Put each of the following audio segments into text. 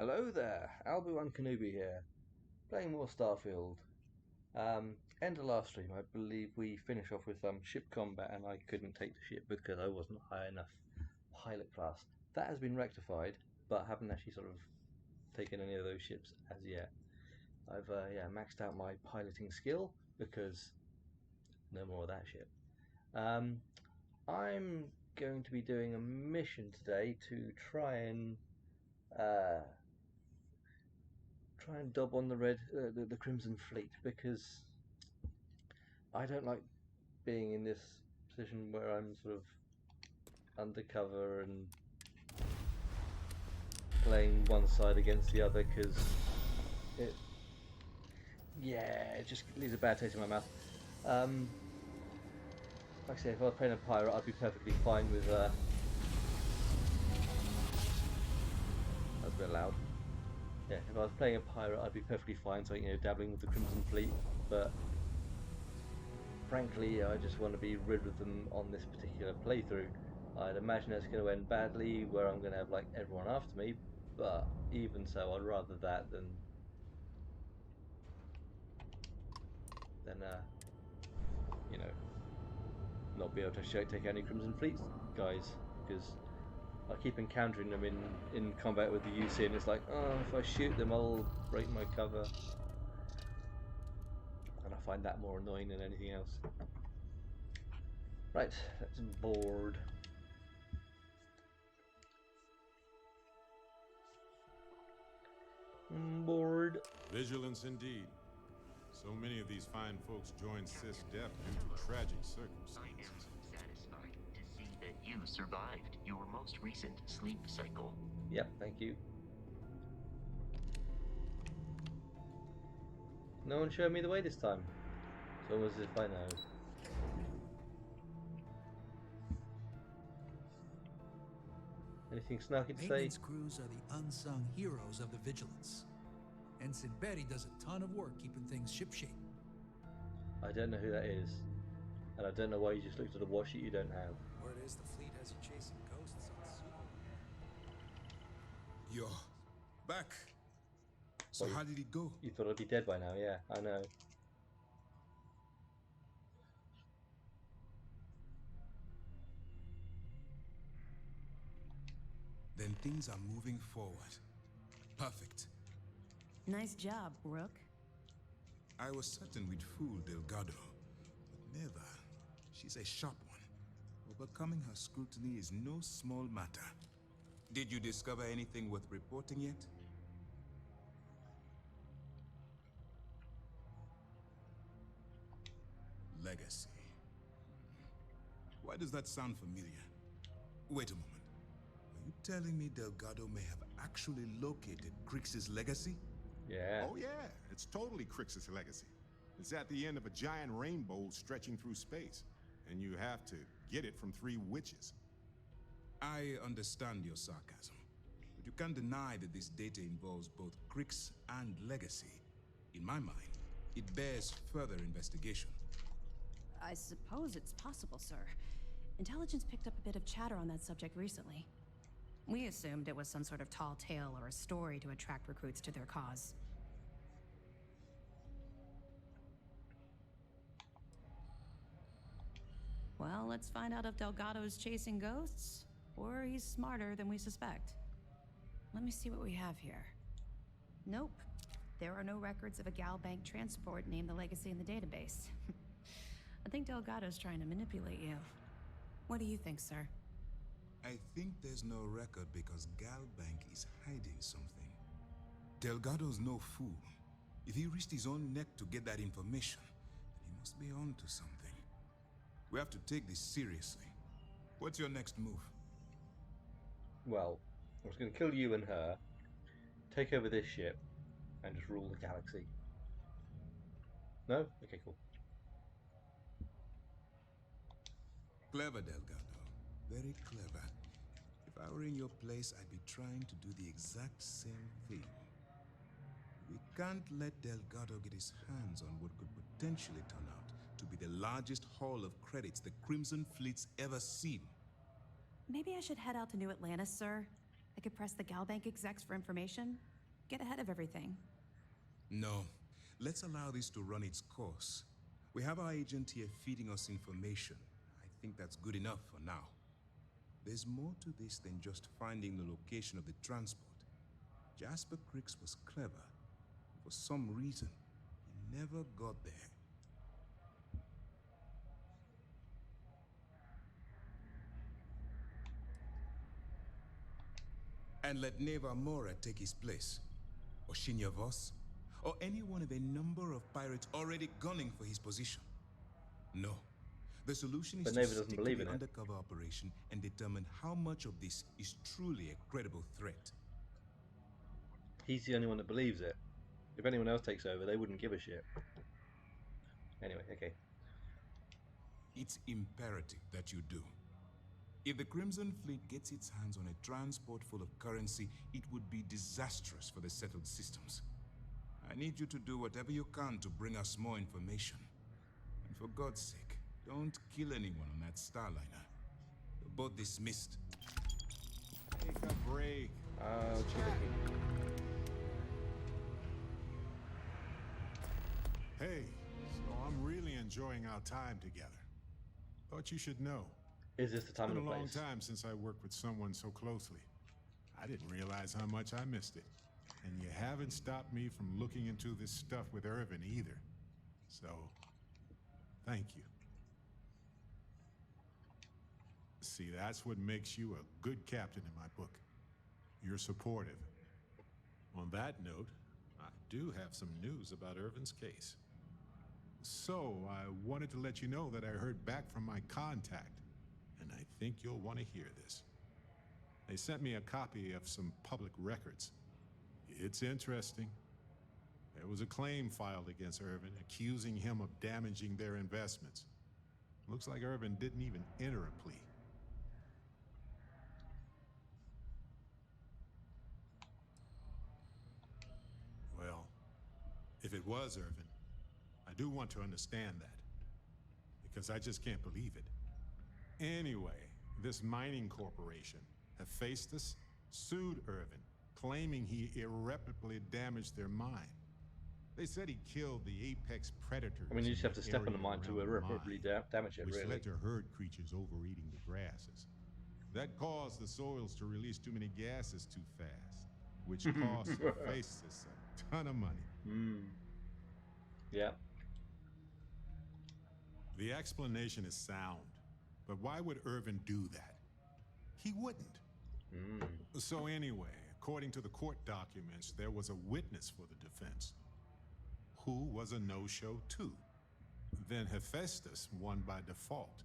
Hello there, Albie-Wan here, playing more STARFIELD. End of last stream, I believe we finished off with ship combat and I couldn't take the ship because I wasn't high enough pilot class. That has been rectified, but I haven't actually sort of taken any of those ships as yet. I've maxed out my piloting skill because no more of that ship. I'm going to be doing a mission today to try and dub on the Crimson Fleet, because I don't like being in this position where I'm sort of undercover and playing one side against the other, because it just leaves a bad taste in my mouth. Like I say, if I was playing a pirate, I'd be perfectly fine with that's a bit loud. Yeah, if I was playing a pirate, I'd be perfectly fine, so dabbling with the Crimson Fleet. But frankly, I just want to be rid of them on this particular playthrough. I'd imagine it's going to end badly, where I'm going to have like everyone after me. But even so, I'd rather that than not be able to take any Crimson Fleet guys, because I keep encountering them in combat with the UC, and it's like, oh, if I shoot them, I'll break my cover, and I find that more annoying than anything else. Right, let's board. Board. Vigilance indeed. So many of these fine folks joined Sis death due to tragic circumstances. I am satisfied to see that you survived your most recent sleep cycle. Yep, thank you. No one showed me the way this time. It's almost as if I know. Anything snarky to say? Maintenance crews are the unsung heroes of the Vigilance. Ensign Betty does a ton of work keeping things shipshape. I don't know who that is. And I don't know why you just looked at a watch that you don't have. Word is the fleet has you chasing ghosts on Super. You're back. So how did it go? You thought I'd be dead by now, yeah, I know. Then things are moving forward. Perfect. Nice job, Rook. I was certain we'd fool Delgado, but never. She's a sharp one. Overcoming her scrutiny is no small matter. Did you discover anything worth reporting yet? Legacy. Why does that sound familiar? Wait a moment. Are you telling me Delgado may have actually located Crix's legacy? Yeah. Oh yeah, it's totally Crix's legacy. It's at the end of a giant rainbow stretching through space, and you have to get it from 3 witches. I understand your sarcasm, but you can't deny that this data involves both Crix and legacy. In my mind, it bears further investigation. I suppose it's possible, sir. Intelligence picked up a bit of chatter on that subject recently. We assumed it was some sort of tall tale or a story to attract recruits to their cause. Well, let's find out if Delgado's chasing ghosts, or he's smarter than we suspect. Let me see what we have here. Nope. There are no records of a Galbank transport named the Legacy in the database. I think Delgado's trying to manipulate you. What do you think, sir? I think there's no record because Galbank is hiding something. Delgado's no fool. If he risked his own neck to get that information, then he must be on to something. We have to take this seriously. What's your next move? Well, I was going to kill you and her, take over this ship, and just rule the galaxy. No? Okay, cool. Clever, Delgado. Very clever. If I were in your place, I'd be trying to do the exact same thing. We can't let Delgado get his hands on what could potentially turn out to be the largest haul of credits the Crimson Fleet's ever seen. Maybe I should head out to New Atlantis, sir. I could press the Galbank execs for information. get ahead of everything. No. Let's allow this to run its course. We have our agent here feeding us information. I think that's good enough for now. There's more to this than just finding the location of the transport. Jasper Cricks was clever. For some reason, he never got there. And let Neva Mora take his place. Or Shinya Voss. Or any one of a number of pirates already gunning for his position. No. The solution is But to Neva doesn't stick to believe the in it. undercover operation and determine how much of this is truly a credible threat. He's the only one that believes it. If anyone else takes over, they wouldn't give a shit. Anyway, okay. It's imperative that you do. If the Crimson Fleet gets its hands on a transport full of currency, it would be disastrous for the settled systems. I need you to do whatever you can to bring us more information. And for God's sake, don't kill anyone on that Starliner. You're both dismissed. Take a break. Chicken. Hey, so I'm really enjoying our time together. Thought you should know. Is this the time It's and been the a long place? time since I worked with someone so closely. I didn't realize how much I missed it. And you haven't stopped me from looking into this stuff with Irvin either. So, thank you. See, that's what makes you a good captain in my book. You're supportive. On that note, I do have some news about Irvin's case. So, I wanted to let you know that I heard back from my contact, and I think you'll want to hear this. They sent me a copy of some public records. It's interesting. There was a claim filed against Irvin, accusing him of damaging their investments. Looks like Irvin didn't even enter a plea. Well, if it was Irvin, I do want to understand that, because I just can't believe it. Anyway, this mining corporation, Hephaestus, sued Irvin, claiming he irreparably damaged their mine. They said he killed the apex predators. I mean, you just in have to the step on the area mine to around the irreparably mine, damage it, which really. led to herd creatures overeating the grasses. That caused the soils to release too many gases too fast, which cost Hephaestus a ton of money. Yeah. The explanation is sound, but why would Irvin do that? He wouldn't. So anyway, according to the court documents, there was a witness for the defense, who was a no-show too. Then Hephaestus won by default.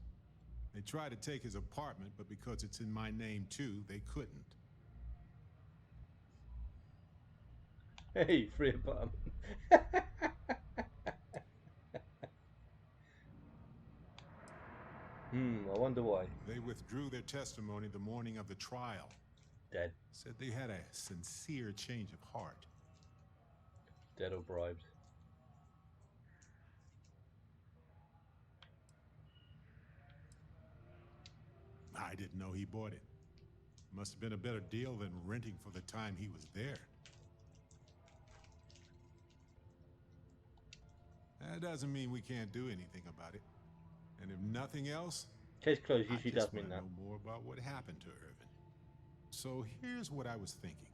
They tried to take his apartment, but because it's in my name too, they couldn't. Hey, free apartment. I wonder why. They withdrew their testimony the morning of the trial. Dead. Said they had a sincere change of heart. Dead or bribed. I didn't know he bought it. Must have been a better deal than renting for the time he was there. That doesn't mean we can't do anything about it. And if nothing else, Case closed I usually just does mean want to that. know more about what happened to Irvin. So here's what I was thinking.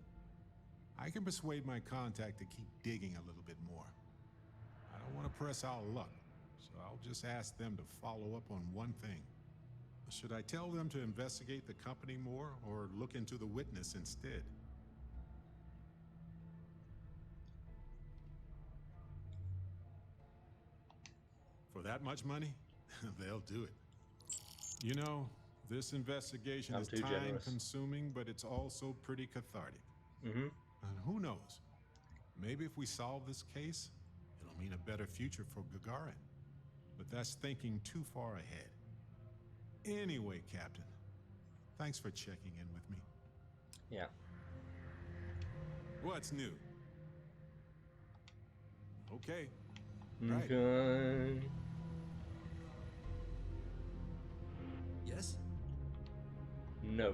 I can persuade my contact to keep digging a little bit more. I don't want to press our luck, so I'll just ask them to follow up on one thing. Should I tell them to investigate the company more, or look into the witness instead? For that much money? They'll do it. You know, this investigation I'm is too generous. time-consuming, but it's also pretty cathartic. And who knows? Maybe if we solve this case, it'll mean a better future for Gagarin. But that's thinking too far ahead. Anyway, Captain, thanks for checking in with me. Yeah. What's new? Okay. Right. Okay. Yes? No.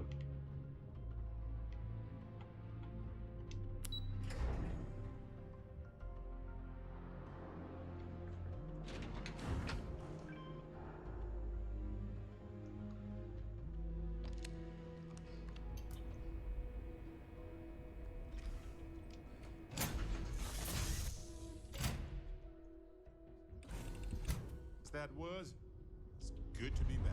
that was. It's good to be back.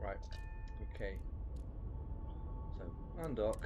Right. Okay. So, undock.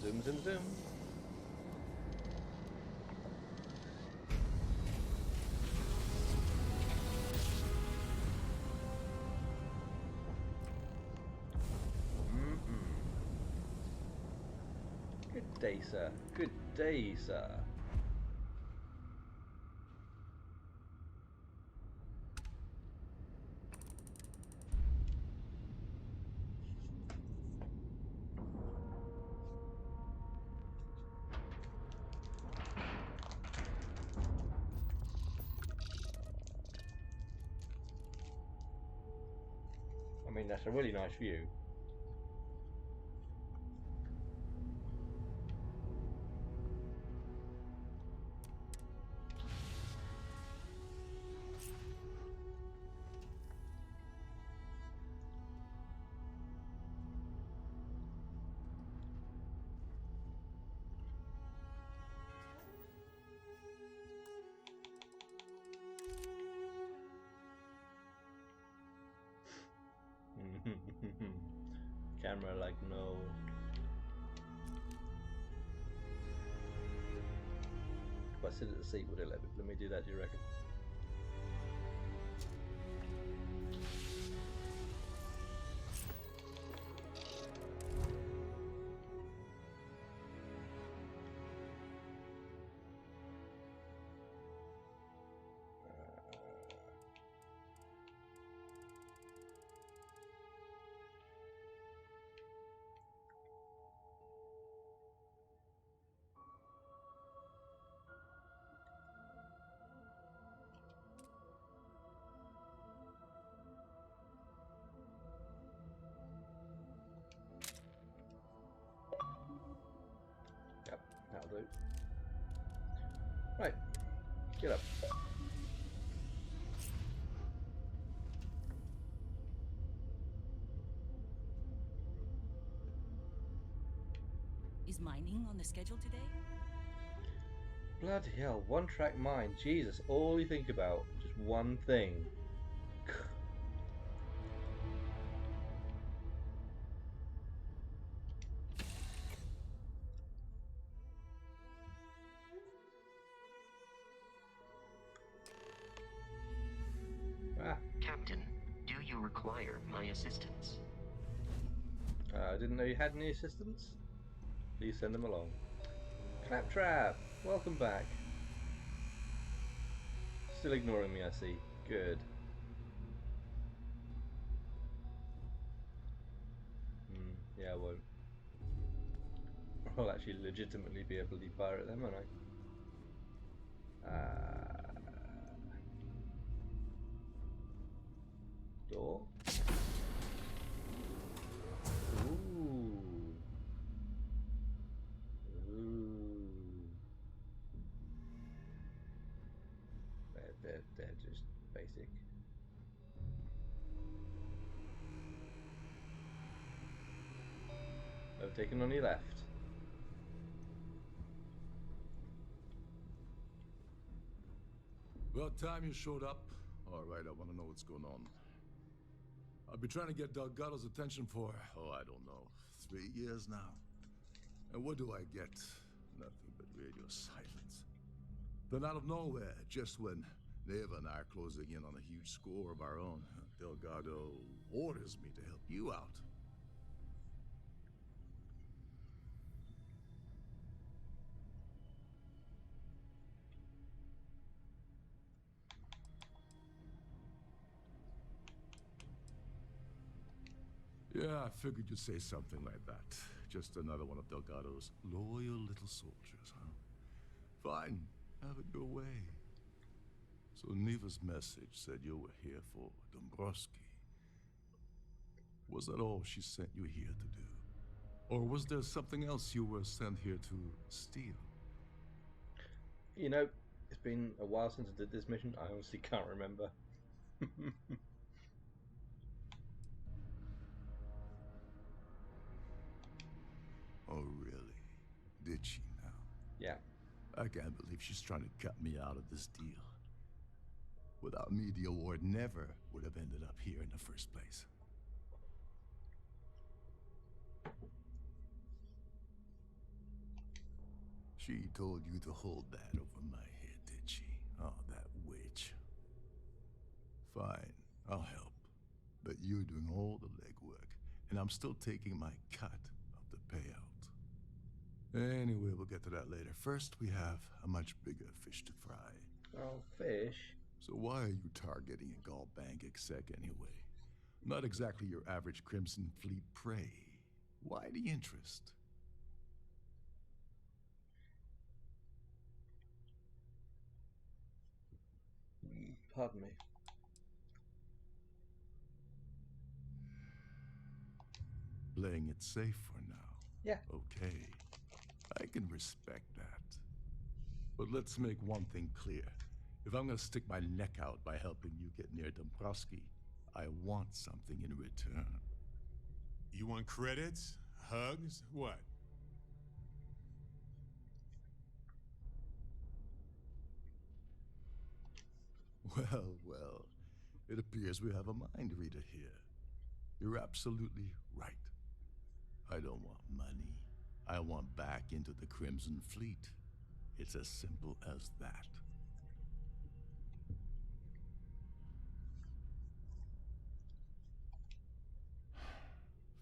Zoom, zoom, zoom. Good day, sir. Good day, sir. I mean, that's a really nice view. Camera like no. If I sit at the seat, would it let me do that, do you reckon? Yep, that'll do. Right, get up. Is mining on the schedule today? Bloody hell, one-track mind. Jesus, all you think about, just one thing. Ah, Captain, do you require my assistance? I didn't know you had any assistants. Please send them along. Claptrap, welcome back. Still ignoring me, I see. Good. Yeah, I won't. I'll actually legitimately be a bloody pirate then, won't I? Door? Ooh. Ooh. They're just basic. Overtaken on your left. About time you showed up. All right, I want to know what's going on. I've been trying to get Delgado's attention for, I don't know, 3 years now. And what do I get? Nothing but radio silence. Then out of nowhere, just when Neva and I are closing in on a huge score of our own. Delgado orders me to help you out. Yeah, I figured you'd say something like that. Just another one of Delgado's loyal little soldiers, huh? Fine, have it your way. So Neva's message said you were here for Dombrowski. Was that all she sent you here to do? Or was there something else you were sent here to steal? You know, it's been a while since I did this mission. I honestly can't remember. Oh, really? Did she now? Yeah. I can't believe she's trying to cut me out of this deal. Without me, the award never would have ended up here in the first place. She told you to hold that over my head, did she? Oh, that witch. Fine, I'll help. But you're doing all the legwork, and I'm still taking my cut of the payout. Anyway, we'll get to that later. First, we have a much bigger fish to fry. Oh, fish. So why are you targeting a Gall Bank exec anyway? Not exactly your average Crimson Fleet prey. Why the interest? Pardon me. Playing it safe for now. Yeah. Okay, I can respect that. But let's make one thing clear. If I'm gonna stick my neck out by helping you get near Dombrowski, I want something in return. You want credits? Hugs? What? Well, it appears we have a mind reader here. You're absolutely right. I don't want money. I want back into the Crimson Fleet. It's as simple as that.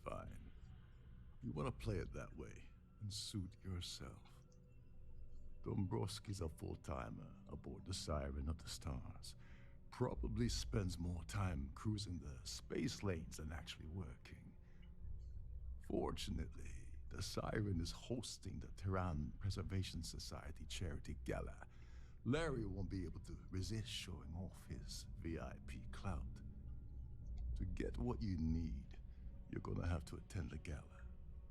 Fine. You want to play it that way and suit yourself. Dombrowski's a full-timer aboard the Siren of the Stars. Probably spends more time cruising the space lanes than actually working. Fortunately, the Siren is hosting the Tehran Preservation Society charity gala. Larry won't be able to resist showing off his VIP clout. To get what you need, you're gonna have to attend the gala,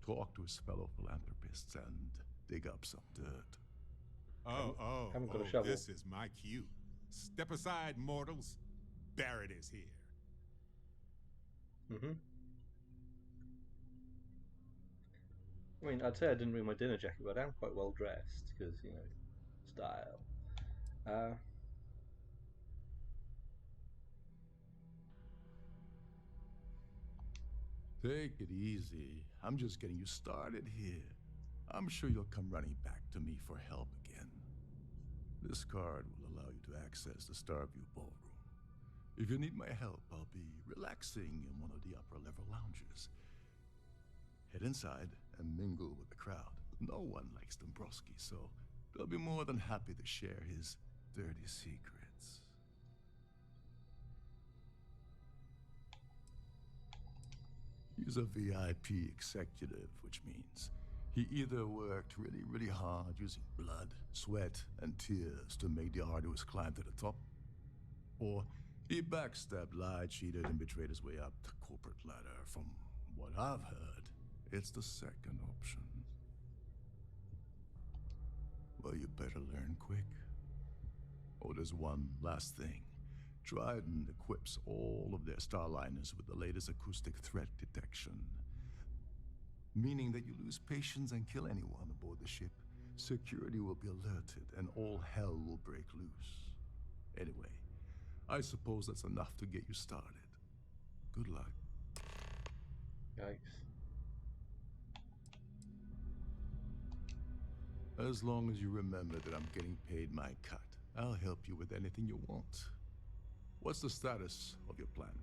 talk to his fellow philanthropists, and dig up some dirt. Haven't got a shovel. This is my cue. Step aside, mortals. Barrett is here. I mean, I'd say I didn't bring my dinner jacket, but I am quite well dressed because, you know, style. Take it easy. I'm just getting you started here. I'm sure you'll come running back to me for help again. This card will allow you to access the Starview Ballroom. If you need my help, I'll be relaxing in one of the upper-level lounges. Head inside and mingle with the crowd. No one likes Dombrowski, so they'll be more than happy to share his dirty secrets. He's a VIP executive, which means he either worked really hard using blood, sweat, and tears to make the arduous climb to the top, or he backstabbed, lied, cheated, and betrayed his way up the corporate ladder. From what I've heard, it's the second option. Well, you better learn quick. Oh, there's one last thing. Dryden equips all of their starliners with the latest acoustic threat detection, meaning that you lose patience and kill anyone aboard the ship, security will be alerted and all hell will break loose. Anyway, I suppose that's enough to get you started. Good luck. Yikes. As long as you remember that I'm getting paid my cut. I'll help you with anything you want. What's the status of your plan?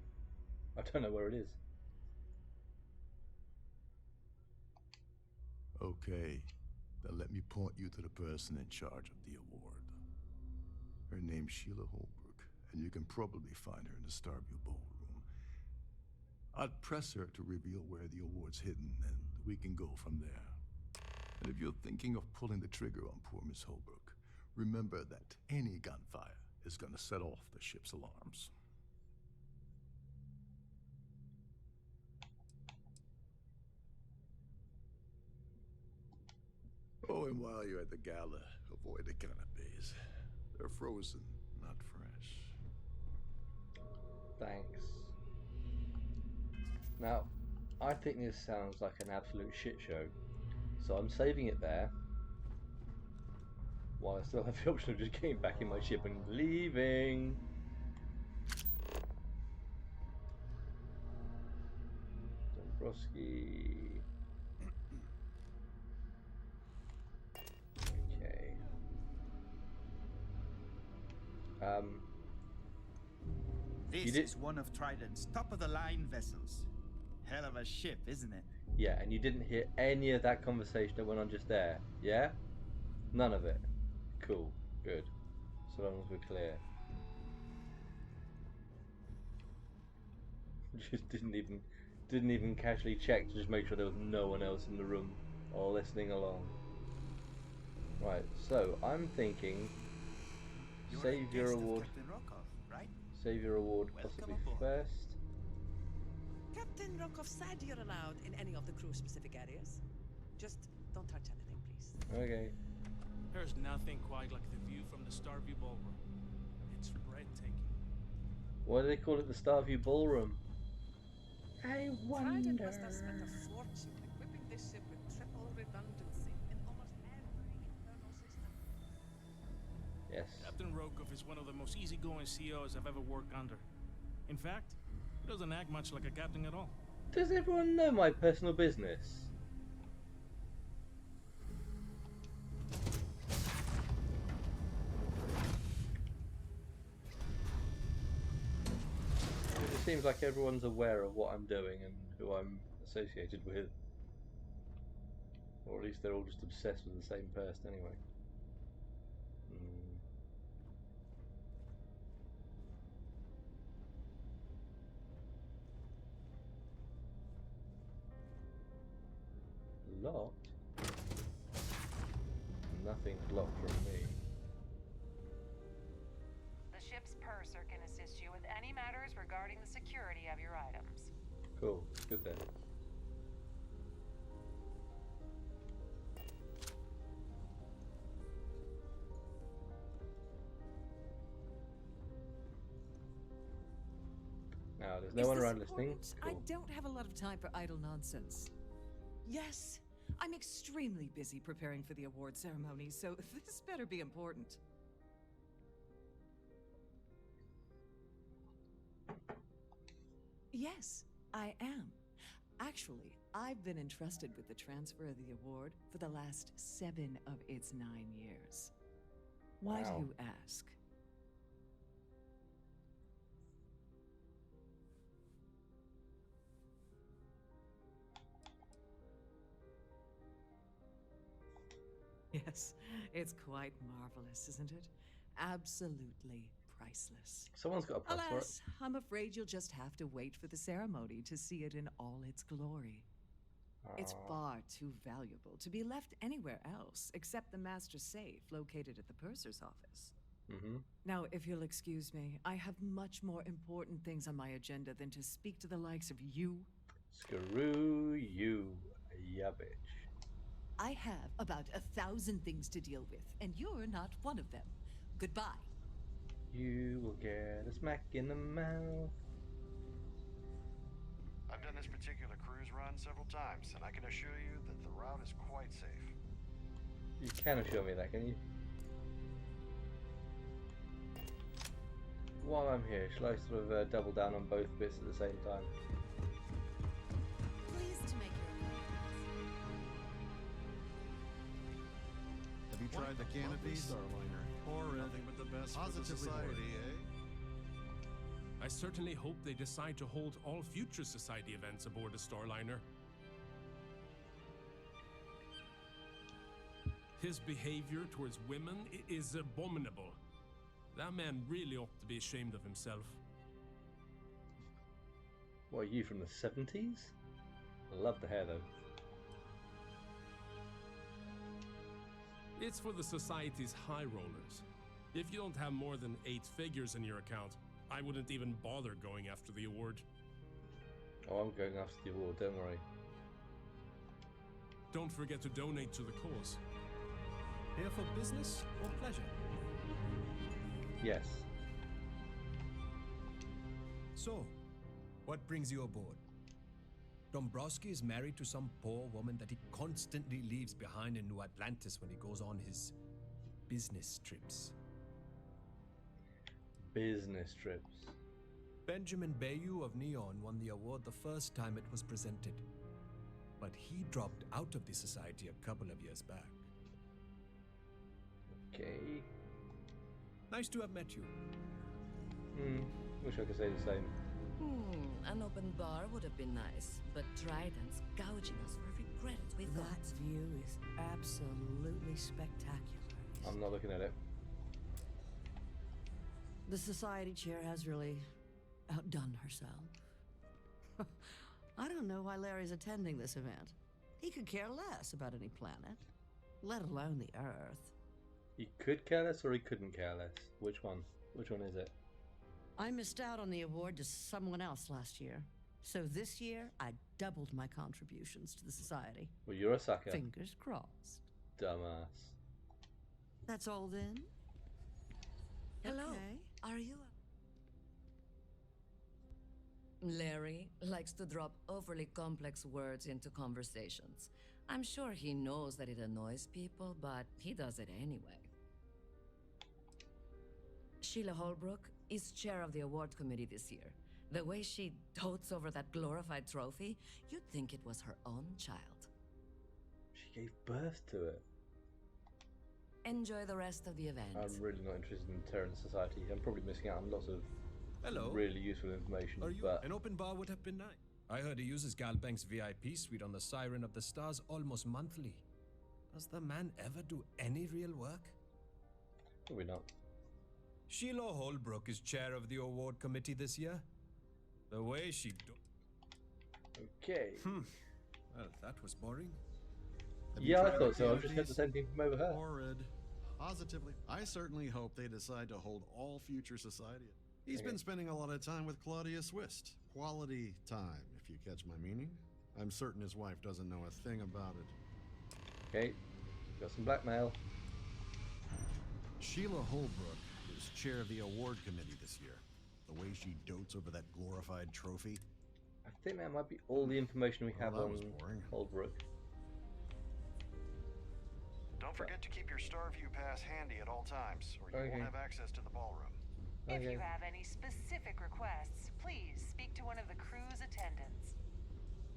I don't know where it is. Okay, then let me point you to the person in charge of the award. Her name's Sheila Holbrook, and you can probably find her in the Starview Ballroom. I'd press her to reveal where the award's hidden, and we can go from there. And if you're thinking of pulling the trigger on poor Miss Holbrook, remember that any gunfire is gonna set off the ship's alarms. Oh, and while you're at the gala, avoid the canapes. They're frozen, not fresh. Thanks. Now, I think this sounds like an absolute shit show, so I'm saving it there. While I still have the option of just getting back in my ship and leaving. Dombrowski. Okay. This is one of Trident's top-of-the-line vessels. Hell of a ship, isn't it? Yeah, and you didn't hear any of that conversation that went on just there, yeah? None of it. Cool, good. So long as we're clear. Just didn't even casually check to just make sure there was no one else in the room or listening along. Right, so I'm thinking save your award. Right? Save your award possibly first. Captain Rokov said you're allowed in any of the crew-specific areas. Just don't touch anything, please. Okay. There's nothing quite like the view from the Starview Ballroom. It's breathtaking. Why do they call it the Starview Ballroom? I wonder. Trident must have spent a fortune equipping this ship with triple redundancy in almost every internal system. Yes. Captain Rokov is one of the most easygoing CEOs I've ever worked under. In fact, he doesn't act much like a captain at all. Does everyone know my personal business? It seems like everyone's aware of what I'm doing and who I'm associated with. Or at least they're all just obsessed with the same person anyway. Locked? Nothing's locked from me. The ship's purser can assist you with any matters regarding the security of your items. Cool, good then. Now, there's no one around listening. Cool. I don't have a lot of time for idle nonsense. Yes, I'm extremely busy preparing for the award ceremony, so this better be important. Yes, I am. Actually, I've been entrusted with the transfer of the award for the last 7 of its 9 years. Why do you ask? Yes, it's quite marvelous, isn't it? Absolutely priceless. Someone's got a price for it. Alas, I'm afraid you'll just have to wait for the ceremony to see it in all its glory. It's far too valuable to be left anywhere else except the master safe located at the purser's office. Now, if you'll excuse me, I have much more important things on my agenda than to speak to the likes of you. Screw you, ya bitch. I have about 1,000 things to deal with, and you're not one of them. Goodbye. You will get a smack in the mouth. I've done this particular cruise run several times, and I can assure you that the route is quite safe. You can assure me that, can you? While I'm here, shall I sort of double down on both bits at the same time? Pleased to make your acquaintance. Have you tried the canopies? Starliner. Or nothing but the best for the society, eh? I certainly hope they decide to hold all future society events aboard the Starliner. His behavior towards women is abominable. That man really ought to be ashamed of himself. What, are you from the 70s? I love the hair though. It's for the society's high rollers. If you don't have more than 8 figures in your account, I wouldn't even bother going after the award. Oh, I'm going after the award, don't worry. Don't forget to donate to the cause. Here for business or pleasure? Yes. So, what brings you aboard? Dombrowski is married to some poor woman that he constantly leaves behind in New Atlantis when he goes on his business trips. Business trips. Benjamin Bayou of Neon won the award the first time it was presented, but he dropped out of the society a couple of years back. Okay. Nice to have met you. Wish I could say the same. An open bar would have been nice, but Trident's gouging us for every credit we've got. That view is absolutely spectacular. I'm not looking at it. The society chair has really outdone herself. I don't know why Larry's attending this event. He could care less about any planet, let alone the Earth. He could care less or he couldn't care less? Which one? Which one is it? I missed out on the award to someone else last year. So this year, I doubled my contributions to the society. Well, you're a sucker. Fingers crossed. Dumbass. That's all then? Hello. Okay. Are you Larry likes to drop overly complex words into conversations. I'm sure he knows that it annoys people, but he does it anyway. Sheila Holbrook is chair of the award committee this year. The way she dotes over that glorified trophy, you'd think it was her own child. She gave birth to it. Enjoy the rest of the event. I'm really not interested in Terran society. I'm probably missing out on lots of really useful information. Are you? But An open bar would have been nice. I heard he uses Galbank's VIP suite on the Siren of the Stars almost monthly. Does the man ever do any real work? Probably not. Sheila Holbrook is chair of the award committee this year. The way she Okay. Well, that was boring. Yeah, I thought so. I've just heard the same thing from over her. Horrid. Positively. I certainly hope they decide to hold all future society. He's been spending a lot of time with Claudia Swist. Quality time, if you catch my meaning. I'm certain his wife doesn't know a thing about it. Okay. Got some blackmail. Sheila Holbrook is chair of the award committee this year. The way she dotes over that glorified trophy. I think that might be all the information we have on Holbrook. Don't forget to keep your Starview pass handy at all times, or you won't have access to the ballroom. If you have any specific requests, please speak to one of the crew's attendants.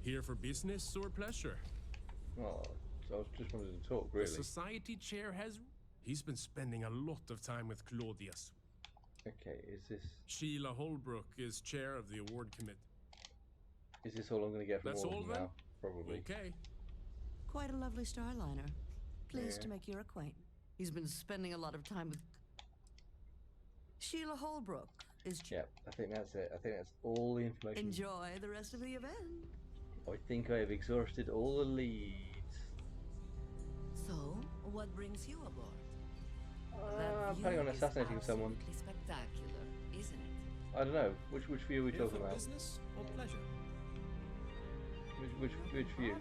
Here for business or pleasure? Oh, so I was just wanted to talk, really. The society chair has... He's been spending a lot of time with Claudius. Okay, is this... Sheila Holbrook is chair of the award committee. Is this all I'm going to get from That's all all of them then? now? Probably. Okay. Quite a lovely Starliner. Pleased to make your acquaintance. He's been spending a lot of time with... Sheila Holbrook is... Yep, I think that's it. I think that's all the information. Enjoy the rest of the event. I think I have exhausted all the leads. So, what brings you aboard? I'm planning on assassinating someone. Spectacular, isn't it? I don't know. Which view are we Here talking for about? business or pleasure? Which view?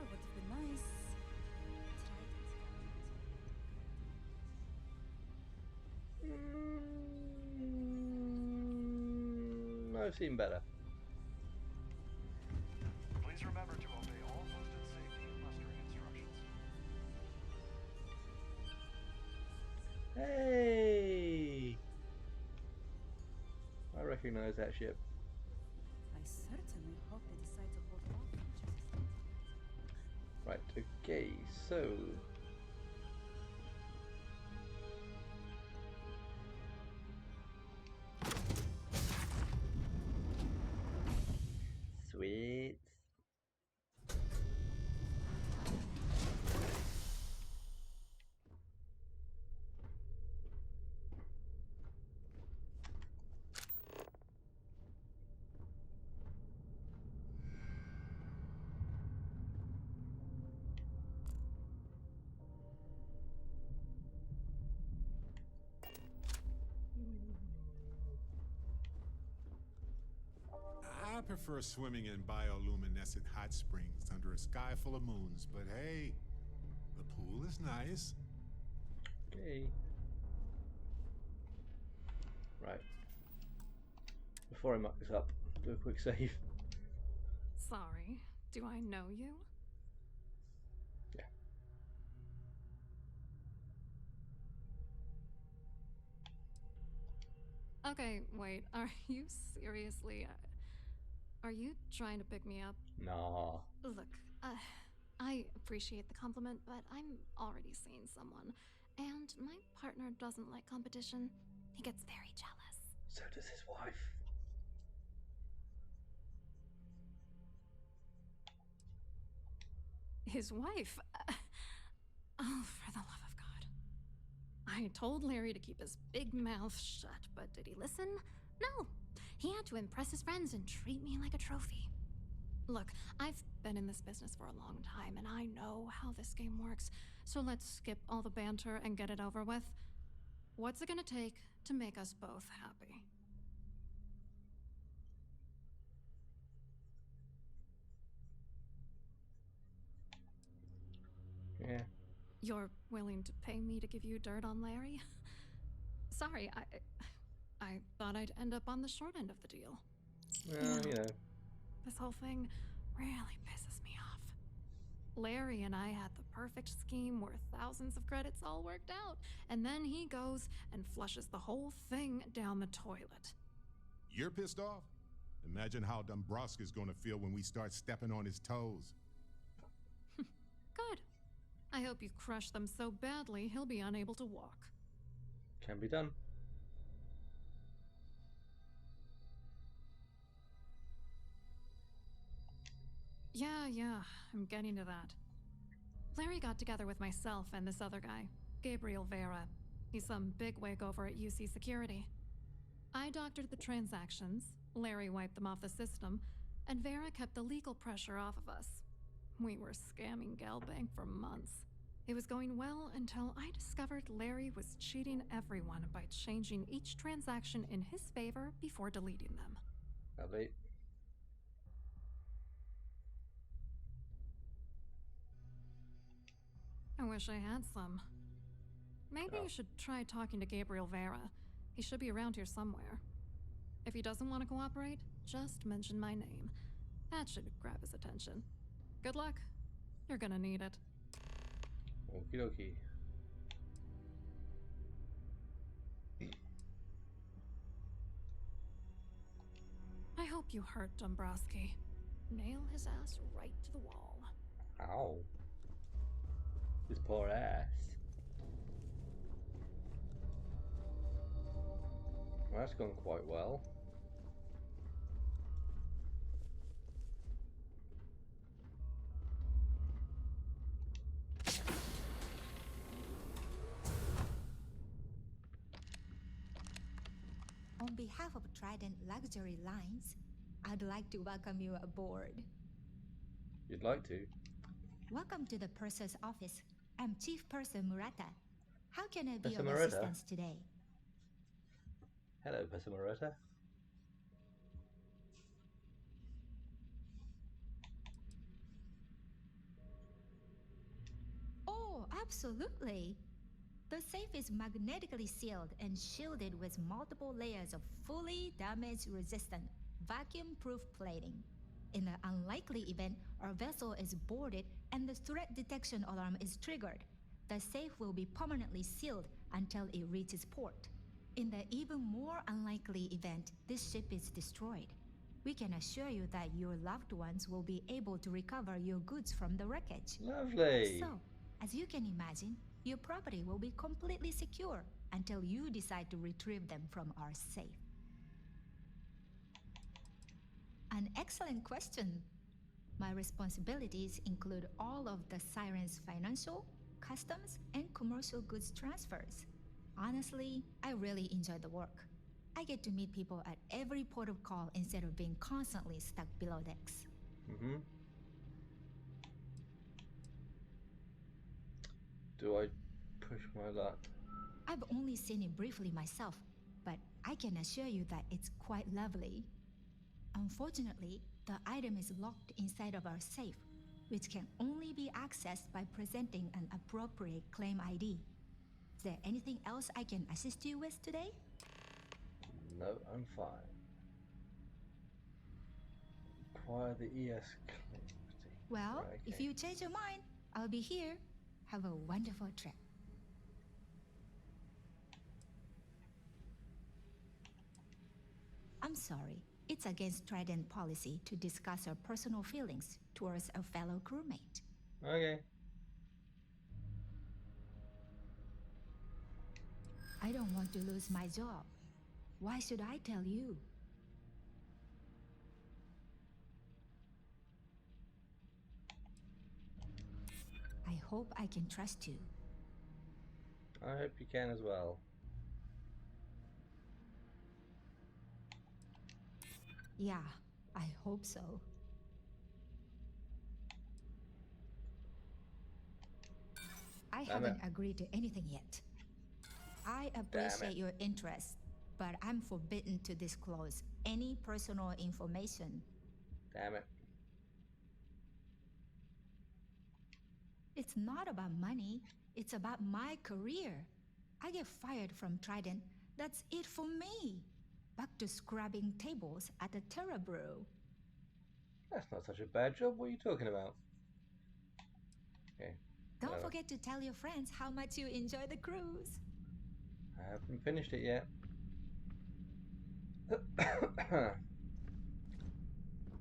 I've seen better. Please remember to obey all posted safety and mustering instructions. Hey! I recognize that ship. I certainly hope they decide to hold all features. Right, okay, so... prefer swimming in bioluminescent hot springs under a sky full of moons, but hey, the pool is nice. Okay. Right. Before I muck this up, do a quick save. Sorry, do I know you? Yeah. Okay, wait, are you seriously... Are you trying to pick me up? Nah. Look, I appreciate the compliment, but I'm already seeing someone. And my partner doesn't like competition. He gets very jealous. So does his wife. His wife? Oh, for the love of God. I told Larry to keep his big mouth shut, but did he listen? No. He had to impress his friends and treat me like a trophy. Look, I've been in this business for a long time, and I know how this game works, so let's skip all the banter and get it over with. What's it gonna take to make us both happy? Yeah. You're willing to pay me to give you dirt on Larry? Sorry, I thought I'd end up on the short end of the deal. Well, you know. This whole thing really pisses me off. Larry and I had the perfect scheme where thousands of credits all worked out, and then he goes and flushes the whole thing down the toilet. You're pissed off? Imagine how Dombrowski's gonna feel when we start stepping on his toes. Good. I hope you crush them so badly he'll be unable to walk. Can be done. Yeah, I'm getting to that. Larry got together with myself and this other guy, Gabriel Vera. He's some bigwig over at UC Security. I doctored the transactions, Larry wiped them off the system, and Vera kept the legal pressure off of us. We were scamming Galbank for months. It was going well until I discovered Larry was cheating everyone by changing each transaction in his favor before deleting them. Lovely. I wish I had some. Maybe you should try talking to Gabriel Vera. He should be around here somewhere. If he doesn't want to cooperate, just mention my name. That should grab his attention. Good luck. You're gonna need it. Okie dokie. I hope you hurt Dombrowski. Nail his ass right to the wall. Ow. His poor ass. Well, that's gone quite well. On behalf of Trident Luxury Lines, I'd like to welcome you aboard. You'd like to? Welcome to the Purser's office. I'm Chief Purser Murata. How can I be Purser of Murata? assistance today? Hello, Purser Murata. Oh, absolutely. The safe is magnetically sealed and shielded with multiple layers of fully damage-resistant, vacuum-proof plating. In the unlikely event our vessel is boarded and the threat detection alarm is triggered, the safe will be permanently sealed until it reaches port. In the even more unlikely event this ship is destroyed, we can assure you that your loved ones will be able to recover your goods from the wreckage. Lovely. So, as you can imagine, your property will be completely secure until you decide to retrieve them from our safe. An excellent question. My responsibilities include all of the Siren's financial, customs, and commercial goods transfers. Honestly, I really enjoy the work. I get to meet people at every port of call instead of being constantly stuck below decks. Mm-hmm. Do I push my luck? I've only seen it briefly myself, but I can assure you that it's quite lovely. Unfortunately, The item is locked inside of our safe, which can only be accessed by presenting an appropriate claim ID. Is there anything else I can assist you with today? No, I'm fine. Acquire the ES claim. Well, Right, okay. if you change your mind, I'll be here. Have a wonderful trip. I'm sorry. It's against Trident policy to discuss our personal feelings towards a fellow crewmate. Okay. I don't want to lose my job. Why should I tell you? I hope I can trust you. I hope you can as well. Yeah, I hope so. I haven't agreed to anything yet. I appreciate your interest, but I'm forbidden to disclose any personal information. Damn it. It's not about money, it's about my career. I get fired from Trident, that's it for me. Back to scrubbing tables at the Terra Brew. That's not such a bad job. What are you talking about? Okay. Don't forget to tell your friends how much you enjoy the cruise. I haven't finished it yet.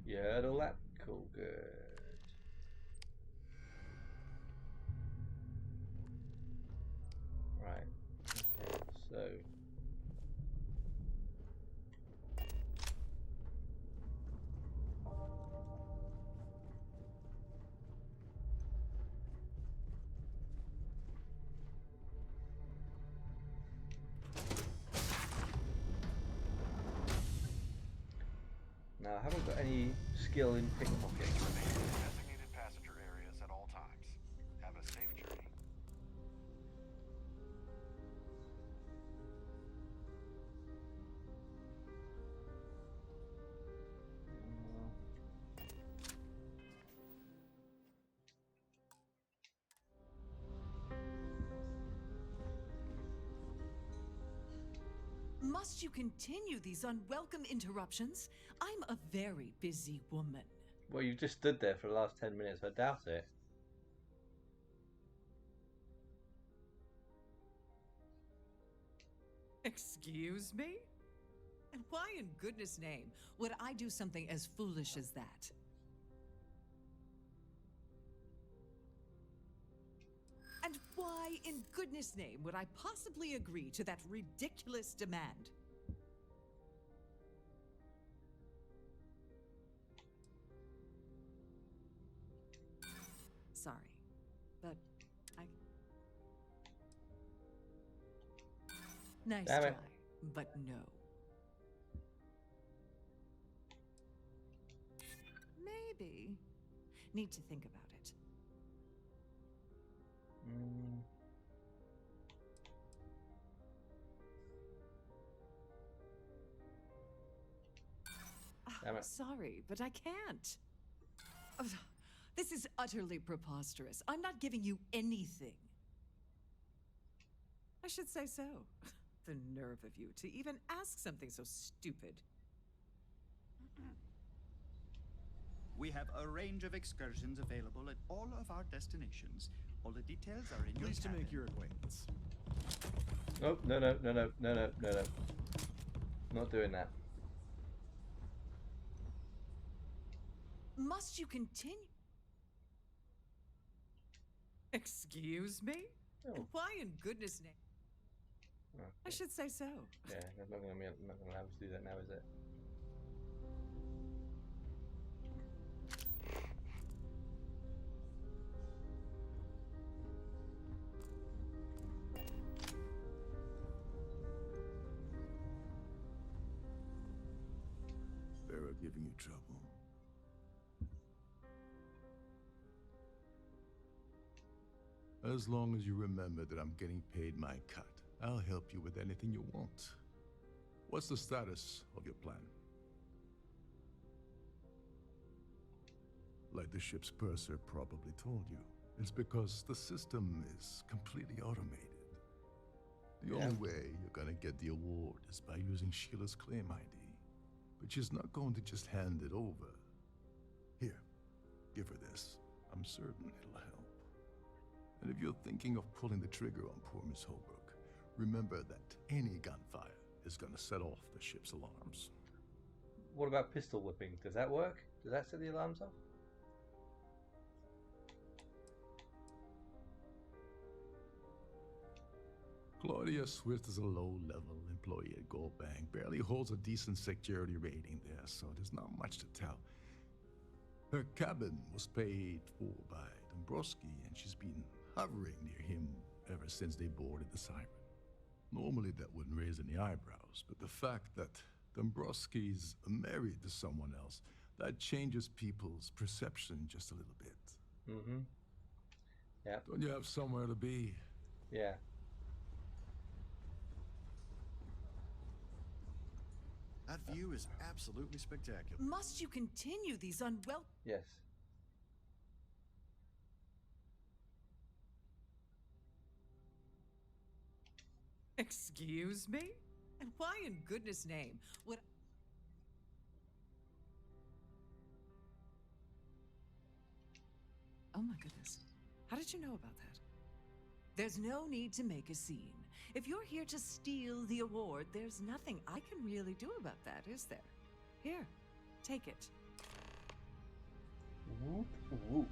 You heard all that? Cool, good. Right. Okay, so. Now, I haven't got any skill in pickpocket. Remain in designated passenger areas at all times. Have a safe journey. Must you continue these unwelcome interruptions? I'm a very busy woman. Well, you just stood there for the last 10 minutes. I doubt it. Excuse me? And why in goodness name would I do something as foolish as that? And why in goodness name would I possibly agree to that ridiculous demand? Sorry, but I... Nice Damn try, it. but no. Maybe. Need to think about it. Damn it. Sorry, but I can't. Oh, this is utterly preposterous. I'm not giving you anything. I should say so. The nerve of you to even ask something so stupid. We have a range of excursions available at all of our destinations. All the details are in your Pleased to cabin. make your acquaintance. Nope, no. Not doing that. Must you continue? Excuse me? Oh. And why in goodness name? Okay. I should say so. Yeah, I'm not going to allow us to do that now, is it? Vera giving you trouble. As long as you remember that I'm getting paid my cut, I'll help you with anything you want. What's the status of your plan? Like the ship's purser probably told you. It's because the system is completely automated. The only way you're gonna get the award is by using Sheila's claim ID. But she's not going to just hand it over. Here, give her this. I'm certain it'll help. And if you're thinking of pulling the trigger on poor Miss Holbrook, remember that any gunfire is gonna set off the ship's alarms. What about pistol whipping? Does that work? Does that set the alarms off? Claudia Swift is a low-level employee at Gold Bank, barely holds a decent security rating there, so there's not much to tell. Her cabin was paid for by Dombrowski, and she's been hovering near him ever since they boarded the Siren. Normally that wouldn't raise any eyebrows, but the fact that Dombrowski's married to someone else, that changes people's perception just a little bit. Mm-hmm. Yeah. Don't you have somewhere to be? Yeah. That view is absolutely spectacular. Must you continue these unwelcome... Yes. Excuse me? And why in goodness name would... Oh my goodness. How did you know about that? There's no need to make a scene. If you're here to steal the award, there's nothing I can really do about that, is there? Here, take it. Whoop, whoop.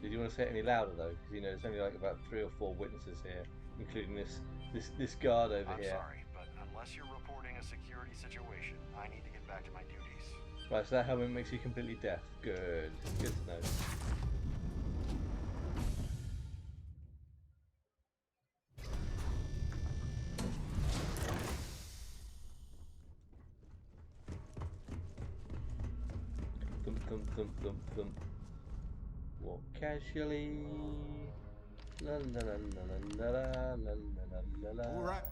Did you want to say it any louder though? Because you know there's only like about 3 or 4 witnesses here, including this guard over here. I'm sorry, but unless you're reporting a security situation, I need to get back to my duties. Right, so that helmet makes you completely deaf. Good. Good to know. Thump, thump, thump, thump. Walk casually. La la la la la la la la la la. All right.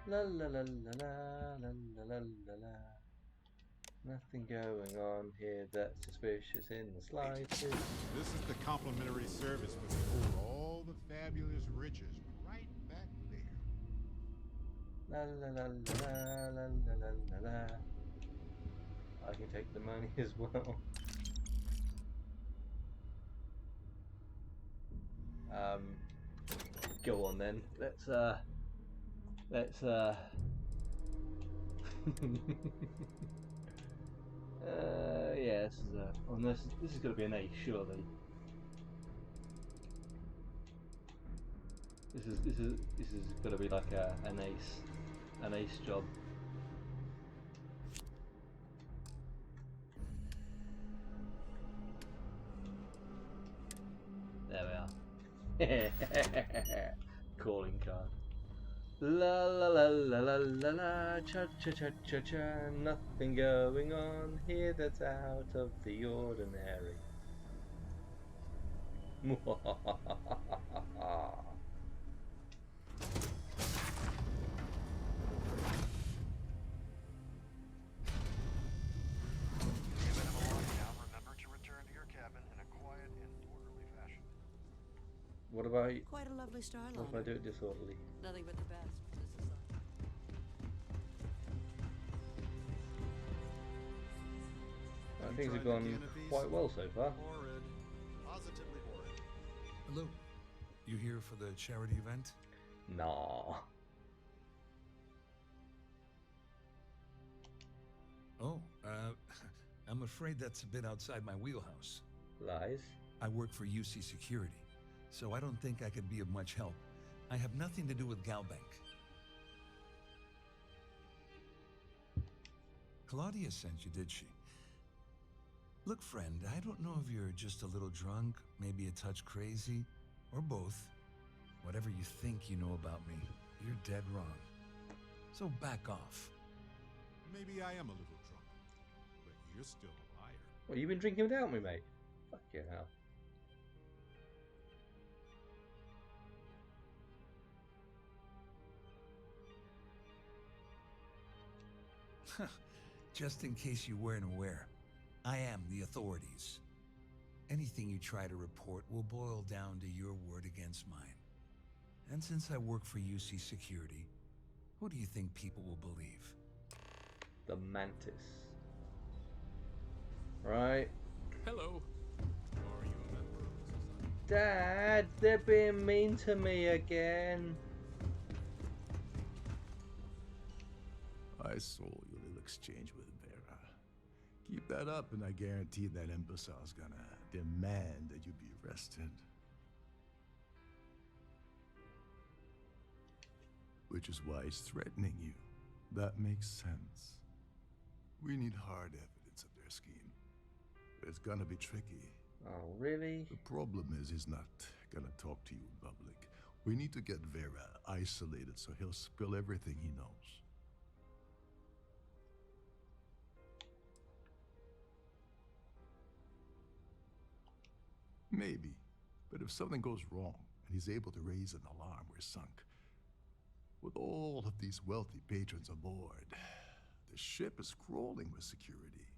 La la la la la la la la la la. Nothing going on here that's suspicious in the slightest. This is the complimentary service where they hold all the fabulous riches right back there. La la la la la la la la la. I can take the money as well. Go on then. Let's yeah, this is this is gonna be an ace, surely. This is gonna be like an ace job. There we are. Calling card. La la la la la la la, cha cha cha cha cha. Nothing going on here that's out of the ordinary. What about you? Quite a lovely style. What if I do it disorderly? Nothing but the best for the society. Things have gone quite well so far. Horrid. Positively horrid. Hello. You here for the charity event? Nah. Oh, I'm afraid that's a bit outside my wheelhouse. Lies. I work for UC Security, so I don't think I could be of much help. I have nothing to do with Galbank. Claudia sent you, did she? Look, friend, I don't know if you're just a little drunk, maybe a touch crazy, or both. Whatever you think you know about me, you're dead wrong. So back off. Maybe I am a little drunk, but you're still a liar. Well, you've been drinking without me, mate. Fuck you hell. Just in case you weren't aware, I am the authorities. Anything you try to report will boil down to your word against mine. And since I work for UC Security, who do you think people will believe? The Mantis. Right. Hello. Are you a member of the society? Dad, they're being mean to me again. I saw your little exchange with Vera. Keep that up and I guarantee that imbecile's gonna demand that you be arrested. Which is why he's threatening you. That makes sense. We need hard evidence of their scheme. It's gonna be tricky. Oh, really? The problem is he's not gonna talk to you in public. We need to get Vera isolated so he'll spill everything he knows. Maybe, but if something goes wrong and he's able to raise an alarm, we're sunk. With all of these wealthy patrons aboard, the ship is crawling with security.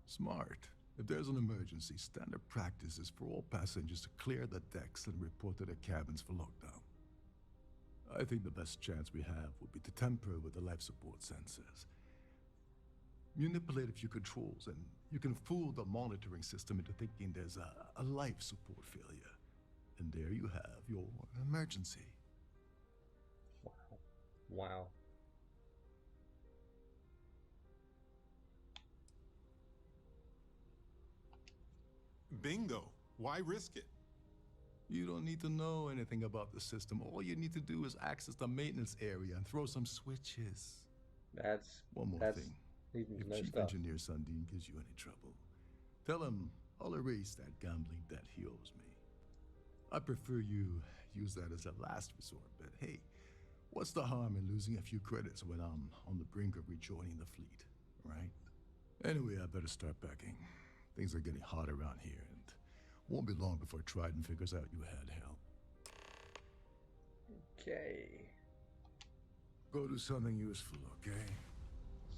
Smart. If there's an emergency, standard practice is for all passengers to clear the decks and report to their cabins for lockdown. I think the best chance we have would be to tamper with the life support sensors. Manipulate a few controls and you can fool the monitoring system into thinking there's a life support failure. And there you have your emergency. Wow. Wow. Bingo. Why risk it? You don't need to know anything about the system. All you need to do is access the maintenance area and throw some switches. That's one more thing. If Chief Engineer Sundin gives you any trouble, tell him I'll erase that gambling debt he owes me. I prefer you use that as a last resort, but hey, what's the harm in losing a few credits when I'm on the brink of rejoining the fleet, right? Anyway, I better start packing. Things are getting hot around here, and won't be long before Trident figures out you had help. Okay. Go do something useful, okay?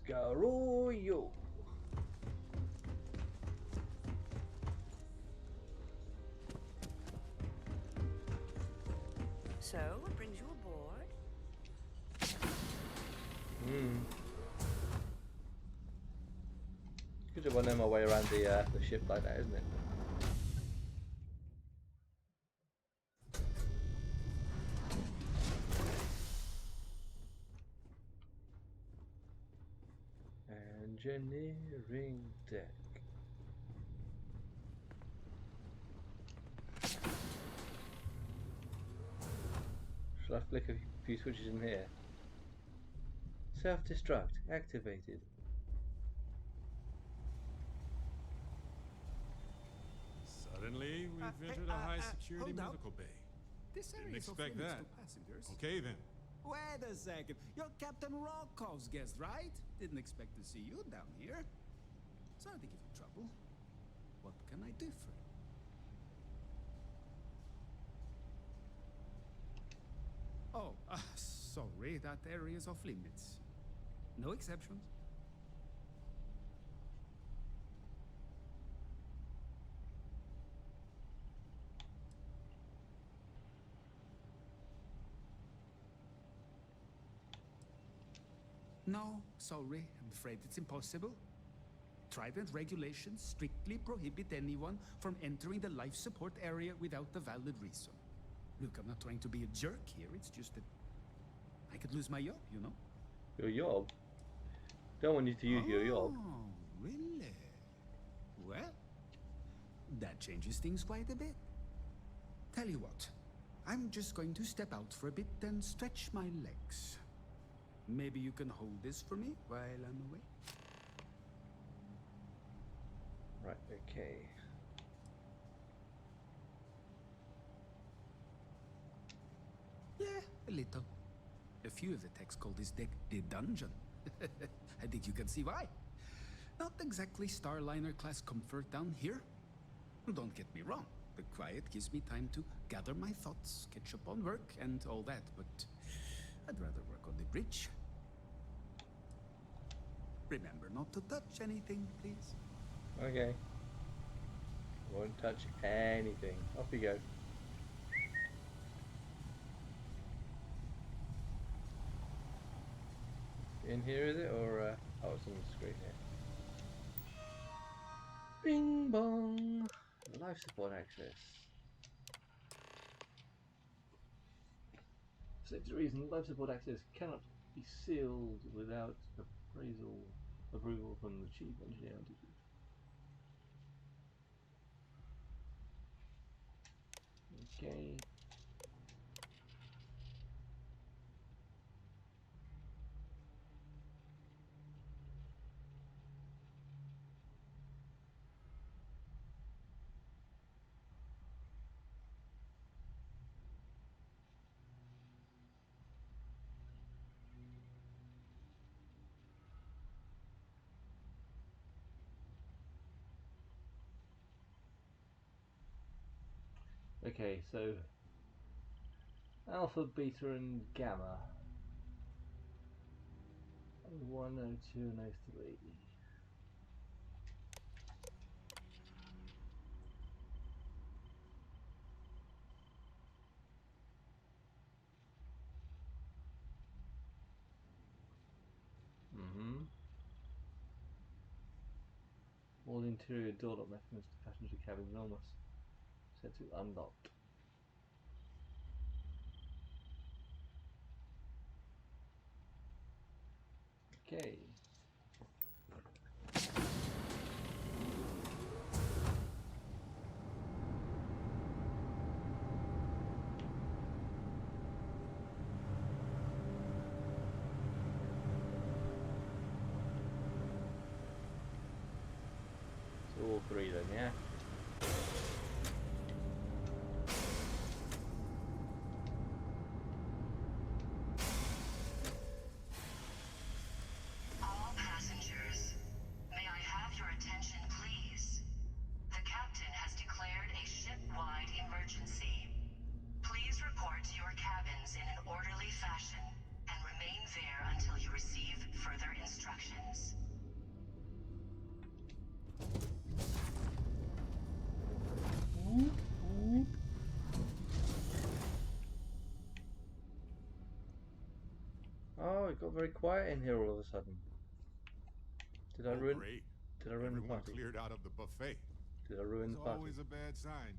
Scaroyo. So, what brings you aboard? Good job I know my way around the ship like that, isn't it? Engineering deck. Should I flick a few switches in here? Self-destruct activated. Suddenly, we've entered a high-security medical bay. This area Didn't is expect off-limits that. to passengers. Okay, then. Wait a second. You're Captain Rocco's guest, right? Didn't expect to see you down here. Sorry to give you trouble. What can I do for you? Oh, sorry. That area is off-limits. No exceptions. No, sorry. I'm afraid it's impossible. Trident regulations strictly prohibit anyone from entering the life support area without a valid reason. Look, I'm not trying to be a jerk here. It's just that I could lose my job, you know? Your job? Don't want you to use your job. Oh, really? Well, that changes things quite a bit. Tell you what, I'm just going to step out for a bit and stretch my legs. Maybe you can hold this for me while I'm away? Right, okay. Yeah, a little. A few of the techs call this deck the dungeon. I think you can see why. Not exactly Starliner class comfort down here. Don't get me wrong. The quiet gives me time to gather my thoughts, catch up on work, and all that, but I'd rather work on the bridge. Remember not to touch anything, please. Okay. Won't touch anything. Off we go. In here, is it? Or, oh, it's on the screen here. Bing bong! Life support access. Safety reason, life support access cannot be sealed without approval from the chief engineer. Okay. Okay, so alpha, beta, and gamma. 1, 02, and 03. All interior door lock mechanisms to passenger cabin enormous. Set to unlocked. Okay. So all three then, yeah? All passengers, may I have your attention, please? The captain has declared a ship-wide emergency. Please report to your cabins in an orderly fashion and remain there until you receive further instructions. Oh, it got very quiet in here all of a sudden. Did I ruin? Great. Did I ruin the Everyone party? cleared out of the buffet. Did I ruin the It's party? always a bad sign.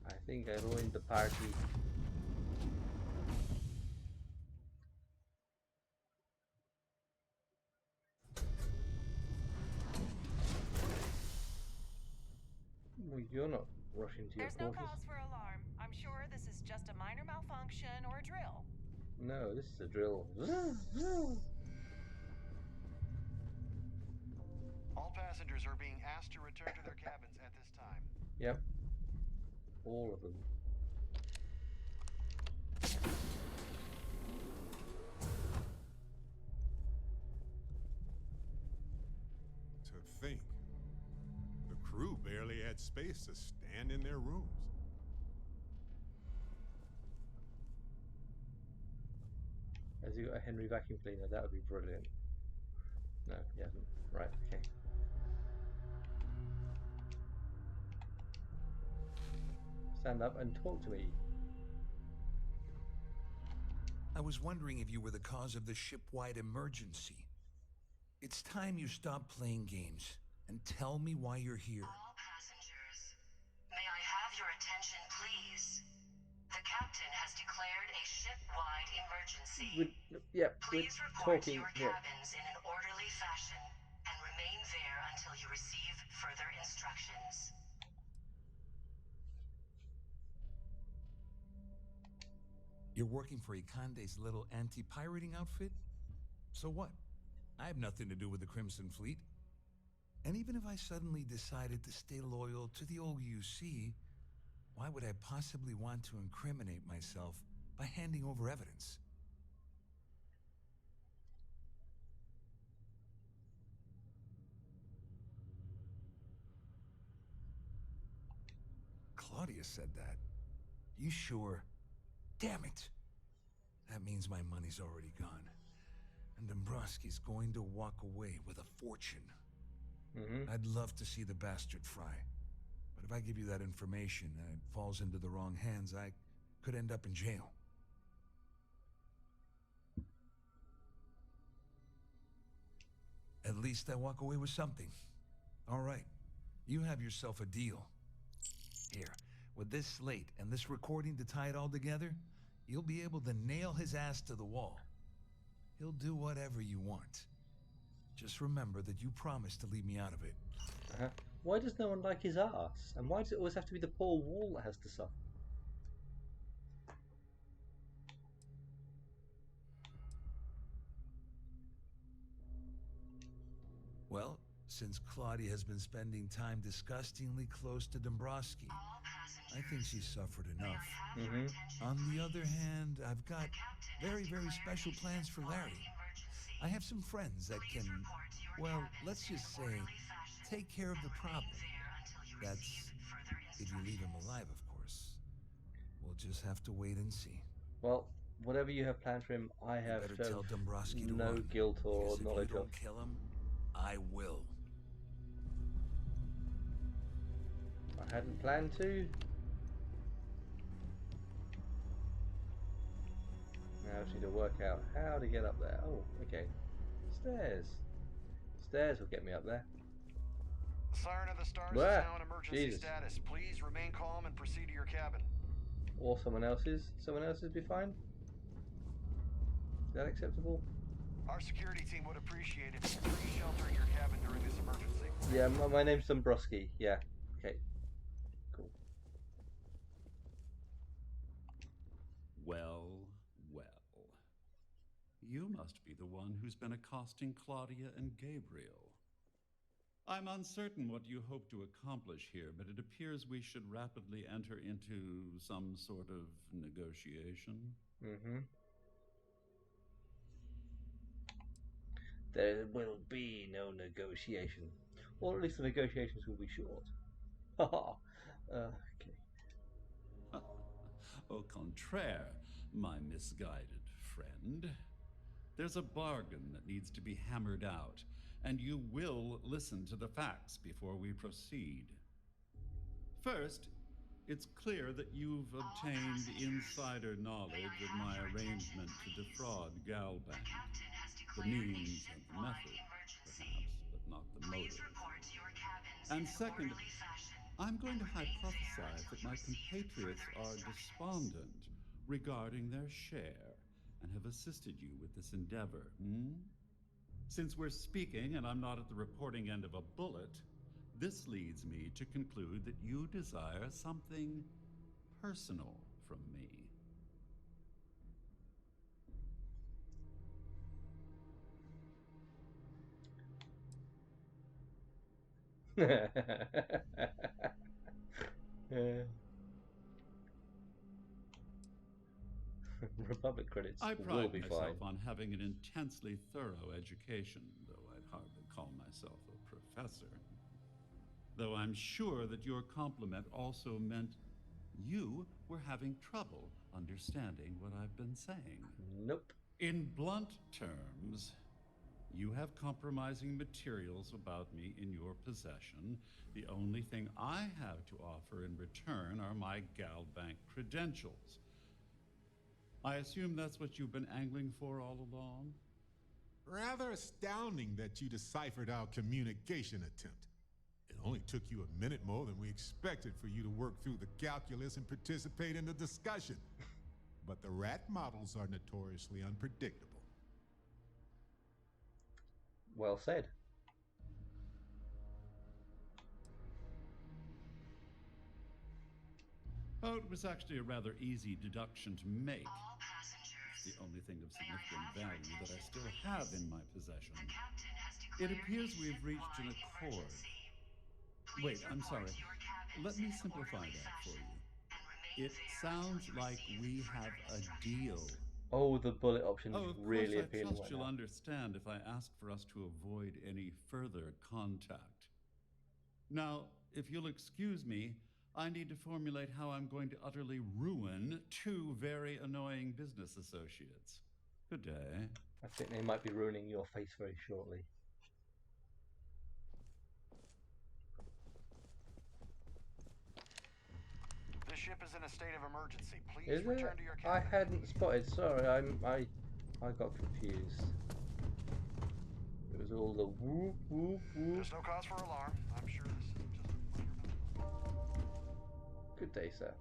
I think I ruined the party. Well, you're not rushing to your There's no quarters. cause for alarm. I'm sure this is just a minor malfunction or a drill. No, this is a drill. All passengers are being asked to return to their cabins at this time. Yep. All of them. To think, the crew barely had space to stand in their rooms. Has he got a Henry vacuum cleaner? That would be brilliant. No, he hasn't. Right, okay. Stand up and talk to me. I was wondering if you were the cause of the ship-wide emergency. It's time you stop playing games and tell me why you're here. All passengers, may I have your attention, please? The captain has declared a ship-wide emergency. Please report to your cabins in an orderly fashion and remain there until you receive further instructions. You're working for Ikande's little anti-pirating outfit? So what? I have nothing to do with the Crimson Fleet. And even if I suddenly decided to stay loyal to the old UC, why would I possibly want to incriminate myself by handing over evidence? Claudia said that. You sure? Damn it! That means my money's already gone. And Dombrowski's going to walk away with a fortune. I'd love to see the bastard fry. But if I give you that information and it falls into the wrong hands, I could end up in jail. At least I walk away with something. All right, you have yourself a deal. Here, with this slate and this recording to tie it all together, you'll be able to nail his ass to the wall. He'll do whatever you want. Just remember that you promised to leave me out of it. Why does no one like his ass? And why does it always have to be the poor wall that has to suffer? Well, since Claudia has been spending time disgustingly close to Dombrowski, I think she's suffered enough. On the other hand, I've got very, very special plans for Larry. I have some friends that can, well, let's just say, take care of the problem. That's if you leave him alive, of course. We'll just have to wait and see. Well, whatever you have planned for him, I have tell Dombrowski to no run, guilt or because knowledge if you of. don't kill him, I will. I hadn't planned to. Now I just need to work out how to get up there. Oh, okay. Stairs. Stairs will get me up there. The Siren of the Stars Blah. is now in emergency Jesus. status. Please remain calm and proceed to your cabin. Or someone else's. Someone else's be fine. Is that acceptable? Our security team would appreciate it if you please shelter in your cabin during this emergency. Yeah, my name's Dombrowski. Yeah. Okay. Cool. Well, well. You must be the one who's been accosting Claudia and Gabriel. I'm uncertain what you hope to accomplish here, but it appears we should rapidly enter into some sort of negotiation. There will be no negotiation. Or at least the negotiations will be short. Haha. Okay. Au contraire, my misguided friend. There's a bargain that needs to be hammered out, and you will listen to the facts before we proceed. First, it's clear that you've obtained insider knowledge of my arrangement to defraud Galbank. The means and the method, perhaps, but not the motive. And second, I'm going to hypothesize that my compatriots are despondent regarding their share and have assisted you with this endeavor. Since we're speaking and I'm not at the reporting end of a bullet, this leads me to conclude that you desire something personal from me. Republic credits I will pride be myself fine. on having an intensely thorough education, though I'd hardly call myself a professor. Though I'm sure that your compliment also meant you were having trouble understanding what I've been saying. Nope. In blunt terms, you have compromising materials about me in your possession. The only thing I have to offer in return are my Galbank credentials. I assume that's what you've been angling for all along? Rather astounding that you deciphered our communication attempt. It only took you a minute more than we expected for you to work through the calculus and participate in the discussion. But the rat models are notoriously unpredictable. Well said. Oh, it was actually a rather easy deduction to make. It's the only thing of significant value that I still have in my possession. It appears we've reached an accord. Wait, I'm sorry. Let me simplify that for you. It sounds like we have a deal. Oh, the bullet option is really I appealing trust right you'll now. understand if I ask for us to avoid any further contact. Now, if you'll excuse me, I need to formulate how I'm going to utterly ruin two very annoying business associates. Good day. I think they might be ruining your face very shortly. This ship is in a state of emergency. Please Is return it? to your I cabin. hadn't spotted. Sorry, I got confused. It was all the whoop whoop whoop. There's no cause for alarm. I'm sure this is just a minor. Good day, sir.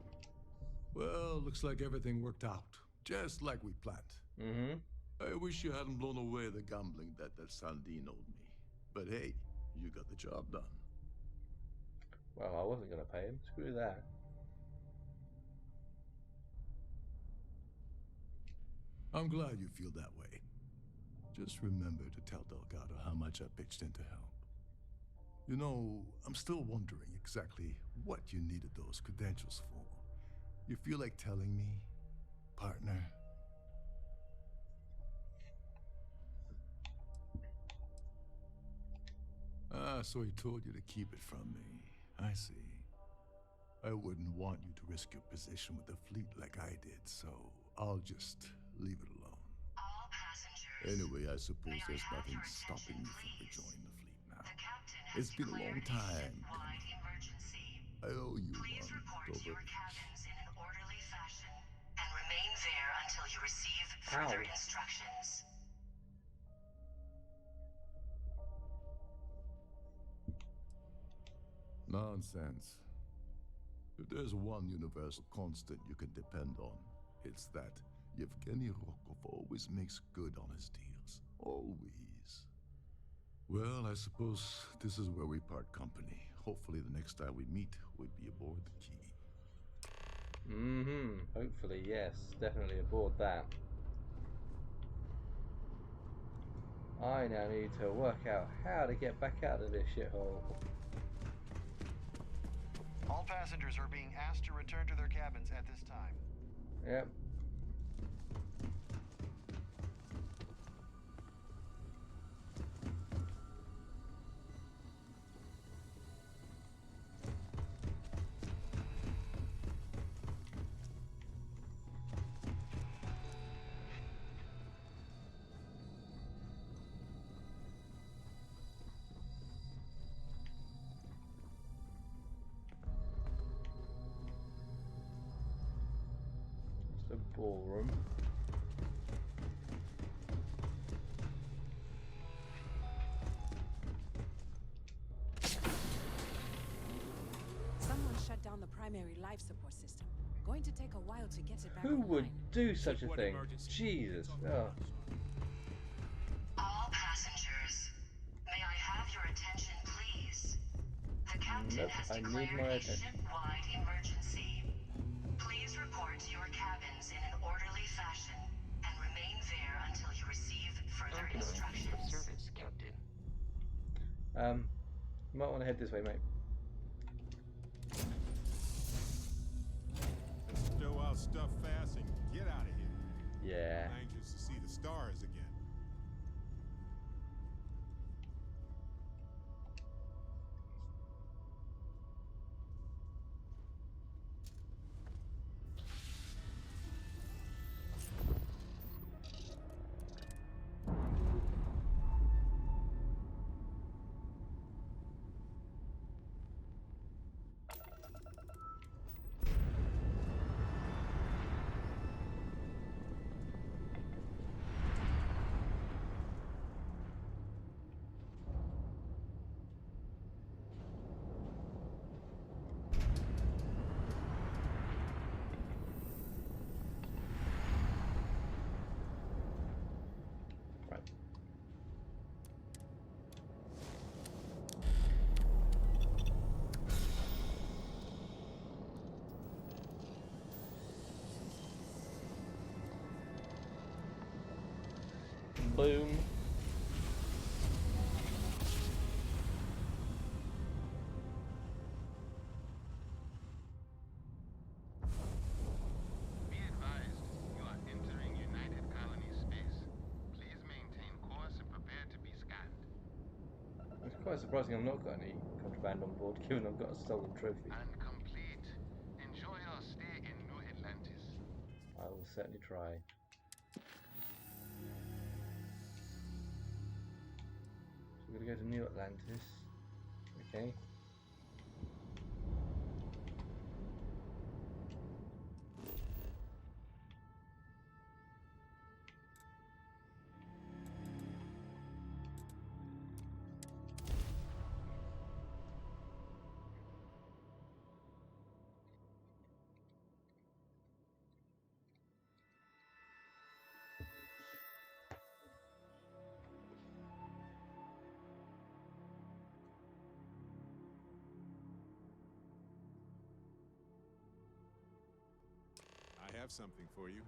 Well, looks like everything worked out, just like we planned. Mm-hmm. I wish you hadn't blown away the gambling debt that Sandine owed me. But hey, you got the job done. Well, I wasn't going to pay him. Screw that. I'm glad you feel that way. Just remember to tell Delgado how much I pitched in to help. You know, I'm still wondering exactly what you needed those credentials for. You feel like telling me, partner? Ah, so he told you to keep it from me. I see. I wouldn't want you to risk your position with the fleet like I did, so I'll just leave it alone. All passengers. Anyway, I suppose there's nothing stopping me from rejoining the fleet now. It's been a long time. Emergency. I owe you Please one, report to your Dover. cabins in an orderly fashion and remain there until you receive Ow. further instructions. Nonsense. If there's one universal constant you can depend on, it's that Yevgeny Rokov always makes good on his deals. Always. Well, I suppose this is where we part company. Hopefully the next time we meet, we'd be aboard the Key. Mm-hmm. Hopefully, yes. Definitely aboard that. I now need to work out how to get back out of this shithole. All passengers are being asked to return to their cabins at this time. Yep. It's the ballroom. Someone shut down the primary life support system. Going to take a while to get it back Who would online. do such a thing? Jesus. Oh. All passengers, may I have your attention, please? The captain Nope, has I need declared my a attention. ship-wide emergency. Please report to your cabins in an orderly fashion and remain there until you receive further instructions. Service, Captain. You might want to head this way, mate. Stow our stuff fast and get out of here. Yeah. I'm anxious to see the stars again. Boom. Be advised, you are entering United Colony space. Please maintain course and prepare to be scanned. It's quite surprising I've not got any contraband on board, given I've got a stolen trophy. And complete will certainly try. So we're going to go to New Atlantis. Okay. I have something for you.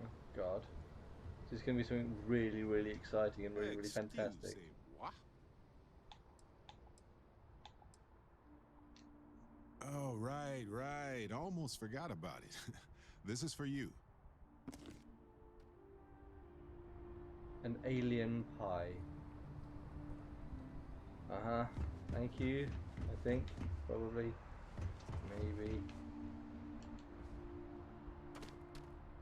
Oh God. This is going to be something really, really exciting and really, really fantastic. Excusez-moi. Oh, right. Almost forgot about it. This is for you. An alien pie. Uh-huh. Thank you. I think. Probably. Maybe.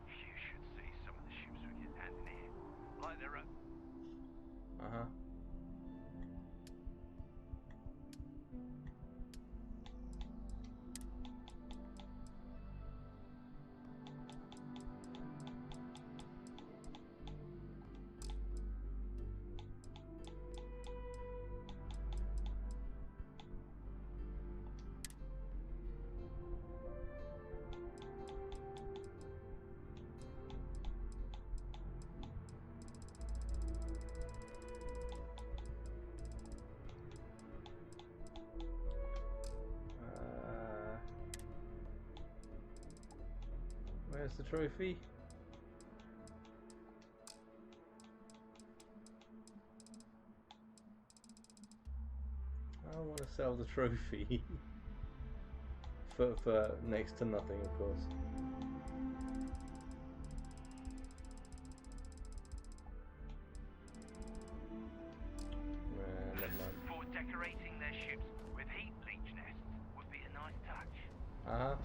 You should see some of the ships we get landing here. Like they're up. Uh-huh. Where's the trophy? I want to sell the trophy for next to nothing, of course. Never mind. For decorating their ships with heat leech nests would be a nice touch. Uh-huh.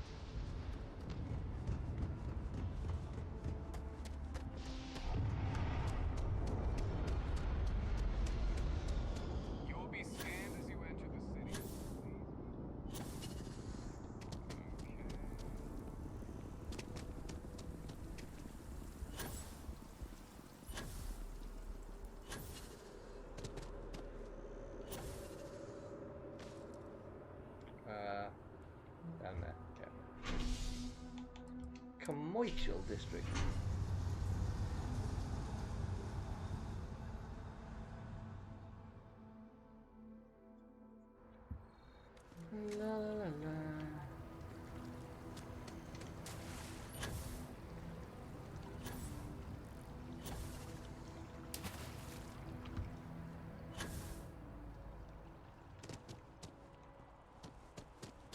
You will be scanned as you enter the city. Down there. Okay. Commercial district. La la la la.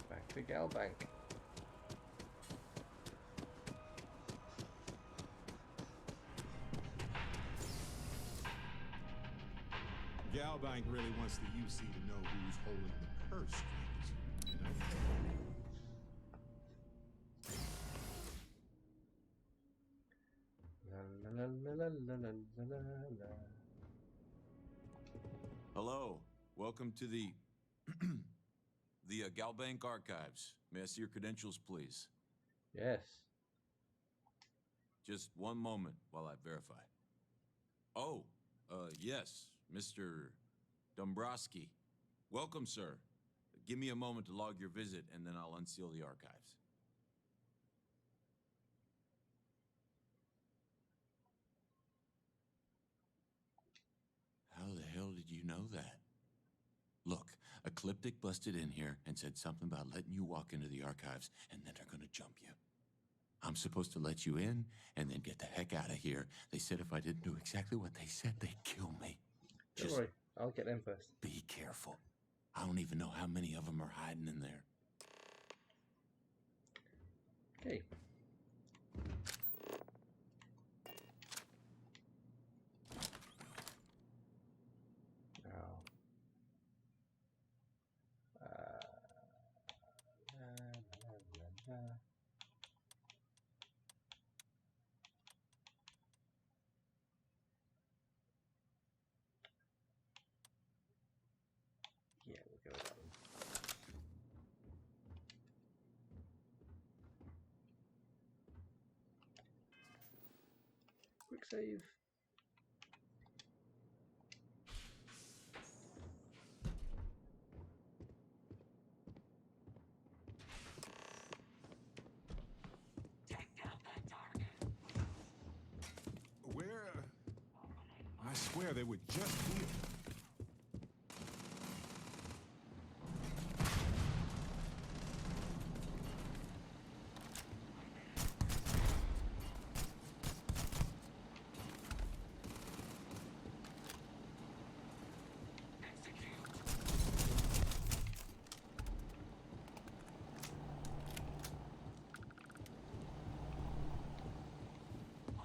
Back to Galbank. Galbank really wants the UC to know who's holding the purse strings, you know? La la la la la la la la. Hello. Welcome to the the Galbank Archives. May I see your credentials, please? Yes. Just one moment while I verify. Oh, yes, Mr. Dombrowski. Welcome, sir. Give me a moment to log your visit, and then I'll unseal the archives. How the hell did you know that? Look, Ecliptic busted in here and said something about letting you walk into the archives, and then they're gonna jump you. I'm supposed to let you in and then get the heck out of here. They said if I didn't do exactly what they said, they'd kill me. Don't worry, I'll get them first. Be careful. I don't even know how many of them are hiding in there. Okay. Now. La, la, la, la. quick save. Where? I swear they were just here.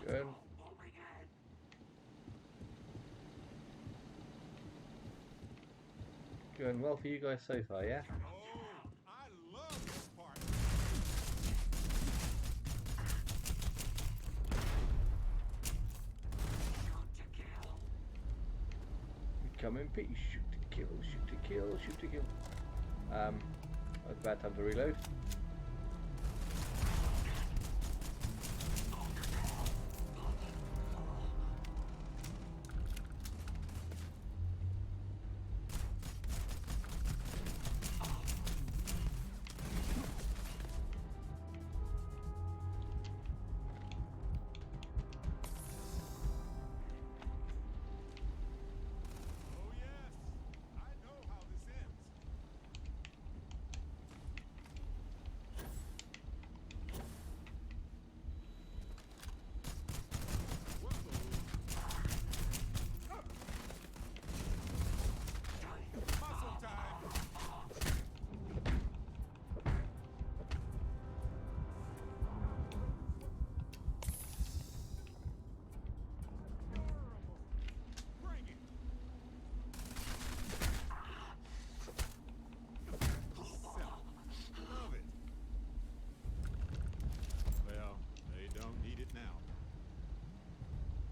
Good. Going well for you guys so far, yeah? I love this part. Come in peace. Shoot to kill, shoot to kill, shoot to kill. That's a bad time to reload.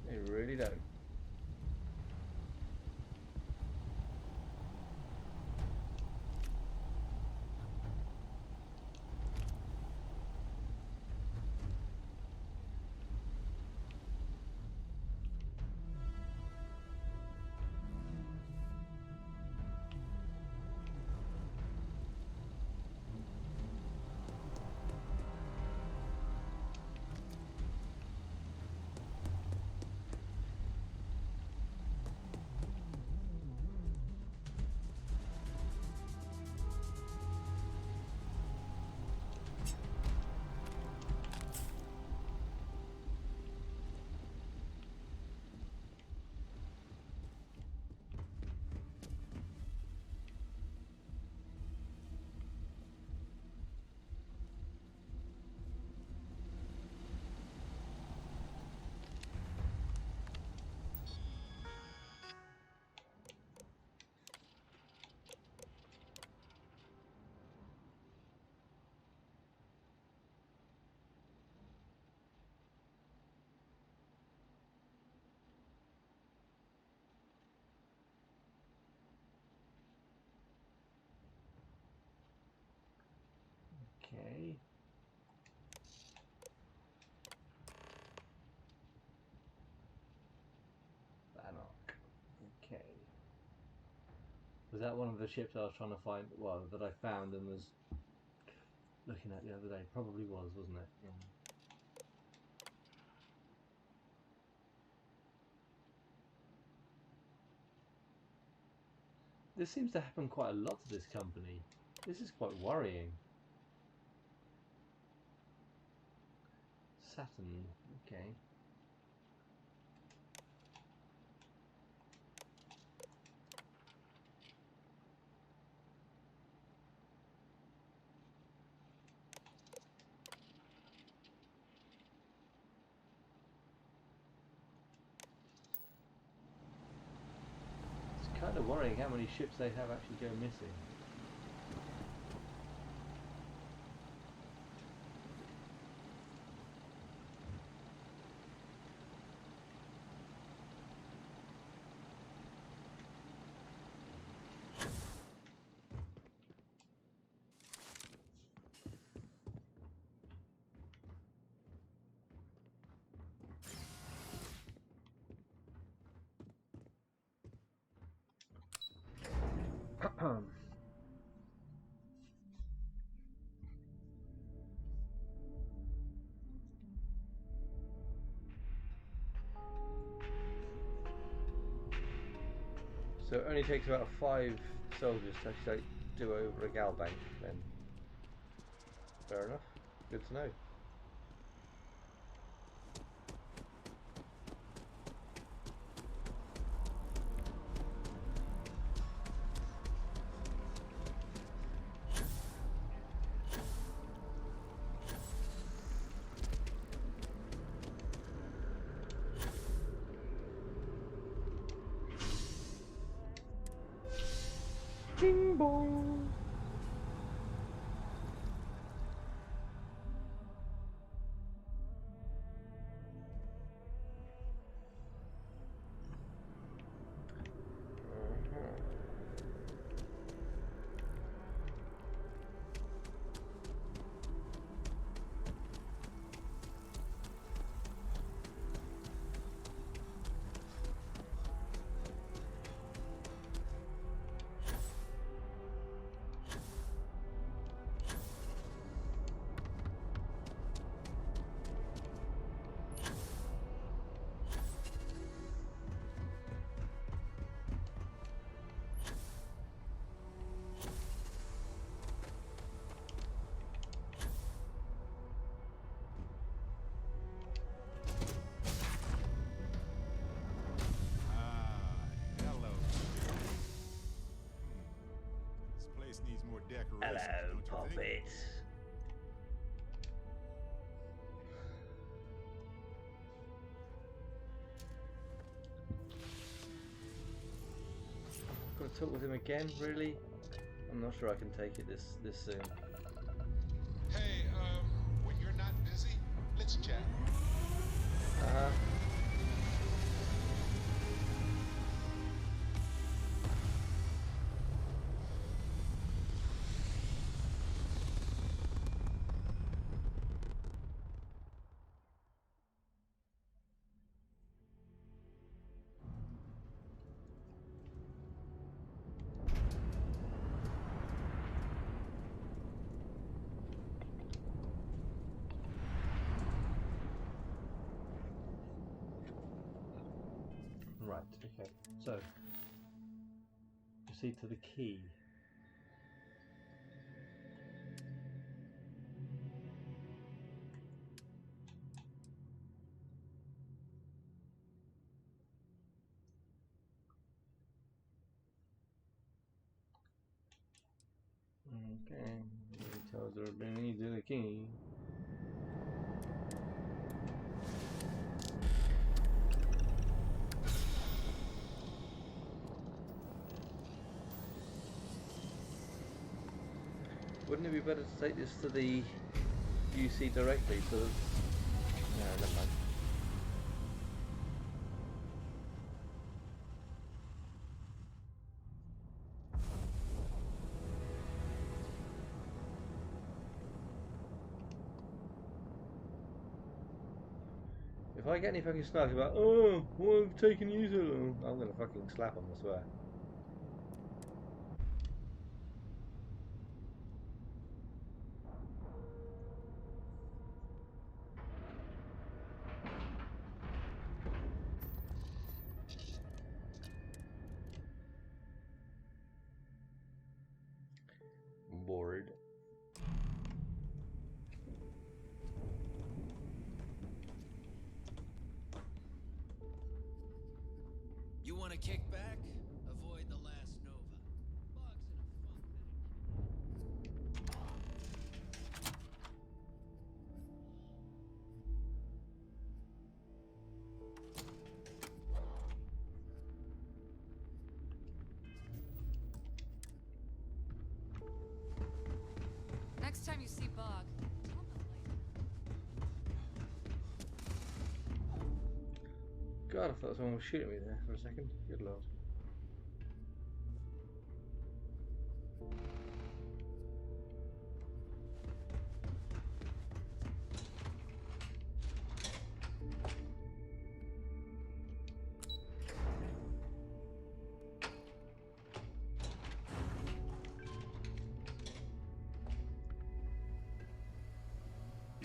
They really don't. Okay. Bannock. Okay. Was that one of the ships I was trying to find? Well, that I found and was looking at the other day? Probably was, wasn't it? Yeah. This seems to happen quite a lot to this company. This is quite worrying. Saturn, okay. It's kind of worrying how many ships they have actually go missing. So it only takes about 5 soldiers to actually do over a gal bank then. Fair enough. Good to know. Bing bong. Needs more decoration. Hello, puppet. Got to talk with him again, really? I'm not sure I can take it this soon. Hey, when you're not busy, let's chat. Right, okay. So, proceed to the key. Okay, he tells her to need the key. Wouldn't it be better to take this to the UC directly? So, no, never mind. If I get any fucking snark about, oh, why have taken you so long, I'm gonna fucking slap him, I swear. Bored. You want to kick back? Avoid the last Nova. Bog's in a Next time you see Bog, tell him God, I thought someone was shooting me there for a second. Good lord.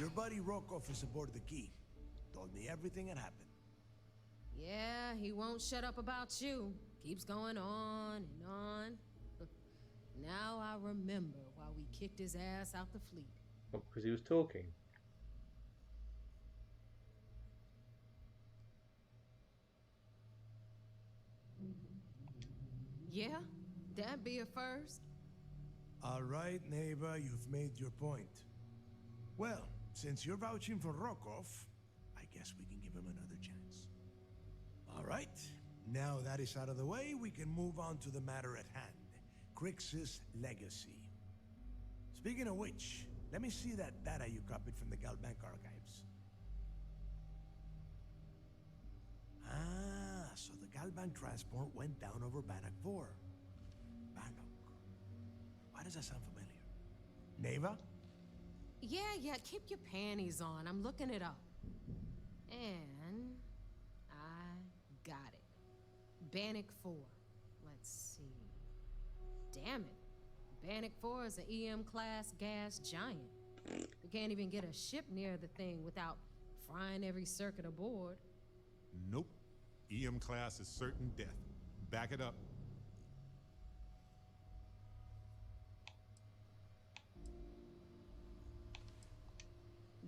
Your buddy Rokov is aboard the Key. Told me everything that happened. Yeah, he won't shut up about you. Keeps going on and on. Now I remember why we kicked his ass out the fleet. Oh, because he was talking. Yeah, that'd be a first. All right, Neva, you've made your point. Well, since you're vouching for Rokov, I guess we can give him another chance. All right, now that is out of the way, we can move on to the matter at hand. Crix's legacy. Speaking of which, let me see that data you copied from the Galbank archives. Ah, so the Galbank transport went down over Bannock 4. Bannock. Why does that sound familiar? Neva? Yeah, keep your panties on. I'm looking it up. And I got it. Bannock 4. Let's see. Damn it. Bannock 4 is an EM-class gas giant. You can't even get a ship near the thing without frying every circuit aboard. Nope. EM class is certain death. Back it up.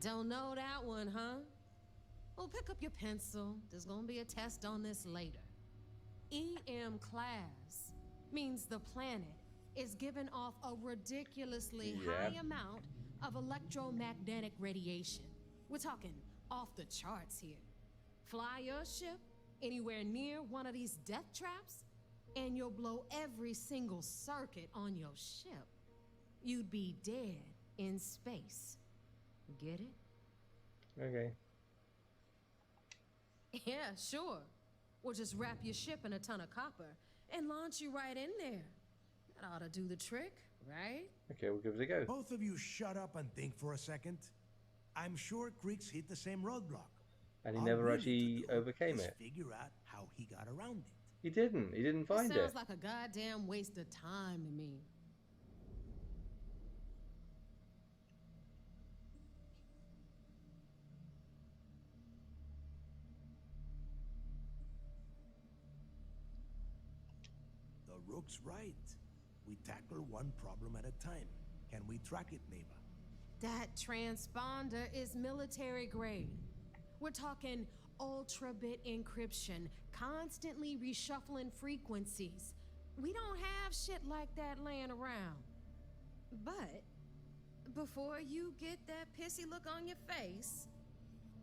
Don't know that one, huh? Well, pick up your pencil. There's gonna be a test on this later. EM class means the planet is giving off a ridiculously high amount of electromagnetic radiation. We're talking off the charts here. Fly your ship anywhere near one of these death traps, and you'll blow every single circuit on your ship. You'd be dead in space. Get it? Okay. Yeah, sure. We'll just wrap your ship in a ton of copper and launch you right in there. That ought to do the trick, right? Okay, we'll give it a go. Both of you shut up and think for a second. I'm sure Creeks hit the same roadblock. And he never actually overcame it. Figure out how he got around it. He didn't. He didn't find it. Sounds like a goddamn waste of time to me. The Rook's right. We tackle one problem at a time. Can we track it, Neva? That transponder is military grade. We're talking ultra-bit encryption, constantly reshuffling frequencies. We don't have shit like that laying around. But before you get that pissy look on your face,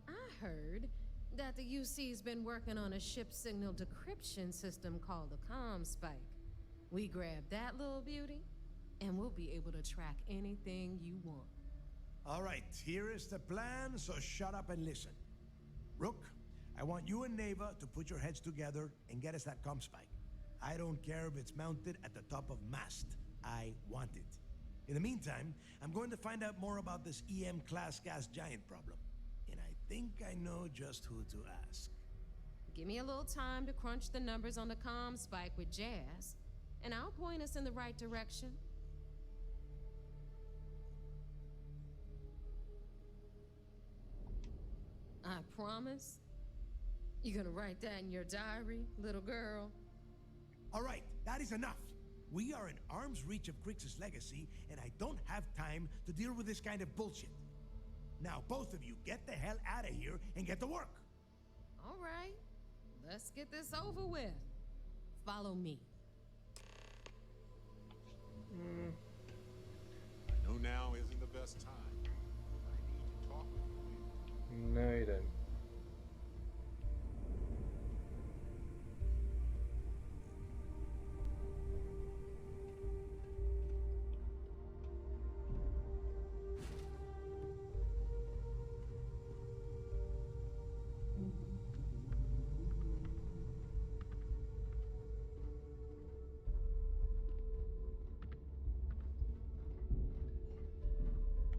I heard that the UC's been working on a ship signal decryption system called the ComSpike. We grab that little beauty, and we'll be able to track anything you want. All right, here is the plan, so shut up and listen. Rook, I want you and Neva to put your heads together and get us that ComSpike. I don't care if it's mounted at the top of mast. I want it. In the meantime, I'm going to find out more about this EM-class gas giant problem. And I think I know just who to ask. Give me a little time to crunch the numbers on the ComSpike with Jazz, and I'll point us in the right direction. I promise. You gonna write that in your diary, little girl? All right, that is enough. We are in arm's reach of Crix's legacy, and I don't have time to deal with this kind of bullshit. Now, both of you, get the hell out of here and get to work. All right, let's get this over with. Follow me. I know now isn't the best time. I need to talk with you. No, you don't.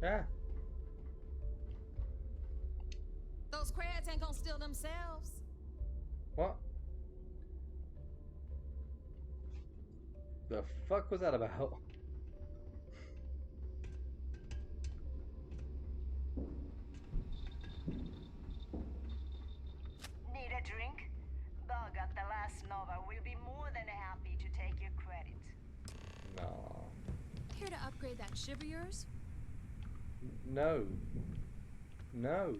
Ah. Those crabs ain't gonna steal themselves. What? The fuck was that about? here to upgrade that ship of yours? No. No.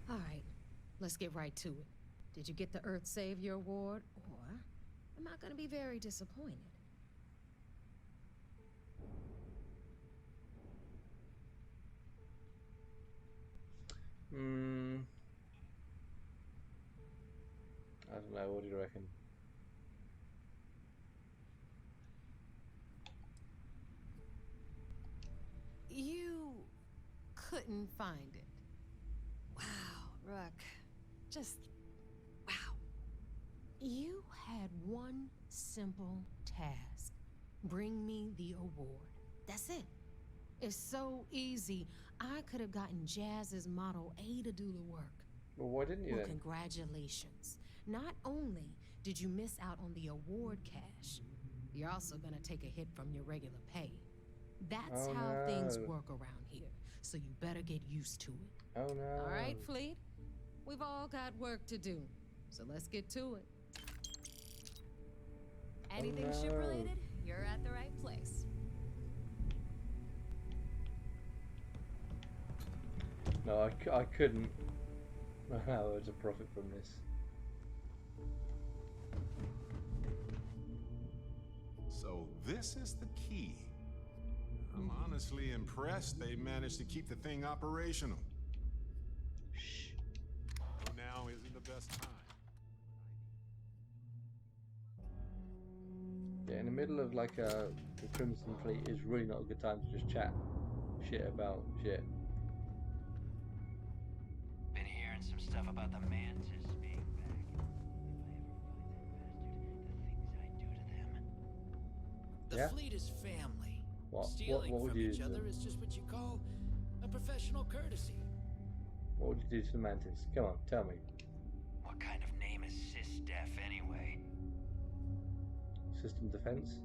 All right, let's get right to it. Did you get the Earth Savior Award, or am I gonna be very disappointed? I don't know, what do you reckon? You couldn't find it. Wow, Rook. Just wow. You had one simple task. Bring me the award. That's it. It's so easy. I could have gotten Jazz's Model A to do the work. Well, why didn't you Well, then? congratulations. Not only did you miss out on the award cash, you're also gonna take a hit from your regular pay. That's how things work around here, so you better get used to it. Oh no. All right, Fleet? We've all got work to do, so let's get to it. Anything ship-related, you're at the right place. No, I couldn't. There was a profit from this. So this is the key. I'm honestly impressed they managed to keep the thing operational. Shh. Now isn't the best time. Yeah, in the middle of like the Crimson Fleet is really not a good time to just chat shit about shit. Been hearing some stuff about the Mantis being back. If I ever find that bastard, the things I do to them. The fleet is family. What Stealing would from you each do? other is just what you call a professional courtesy. What would you do to the Mantis? Come on, tell me. What kind of name is SysDef anyway? System defense?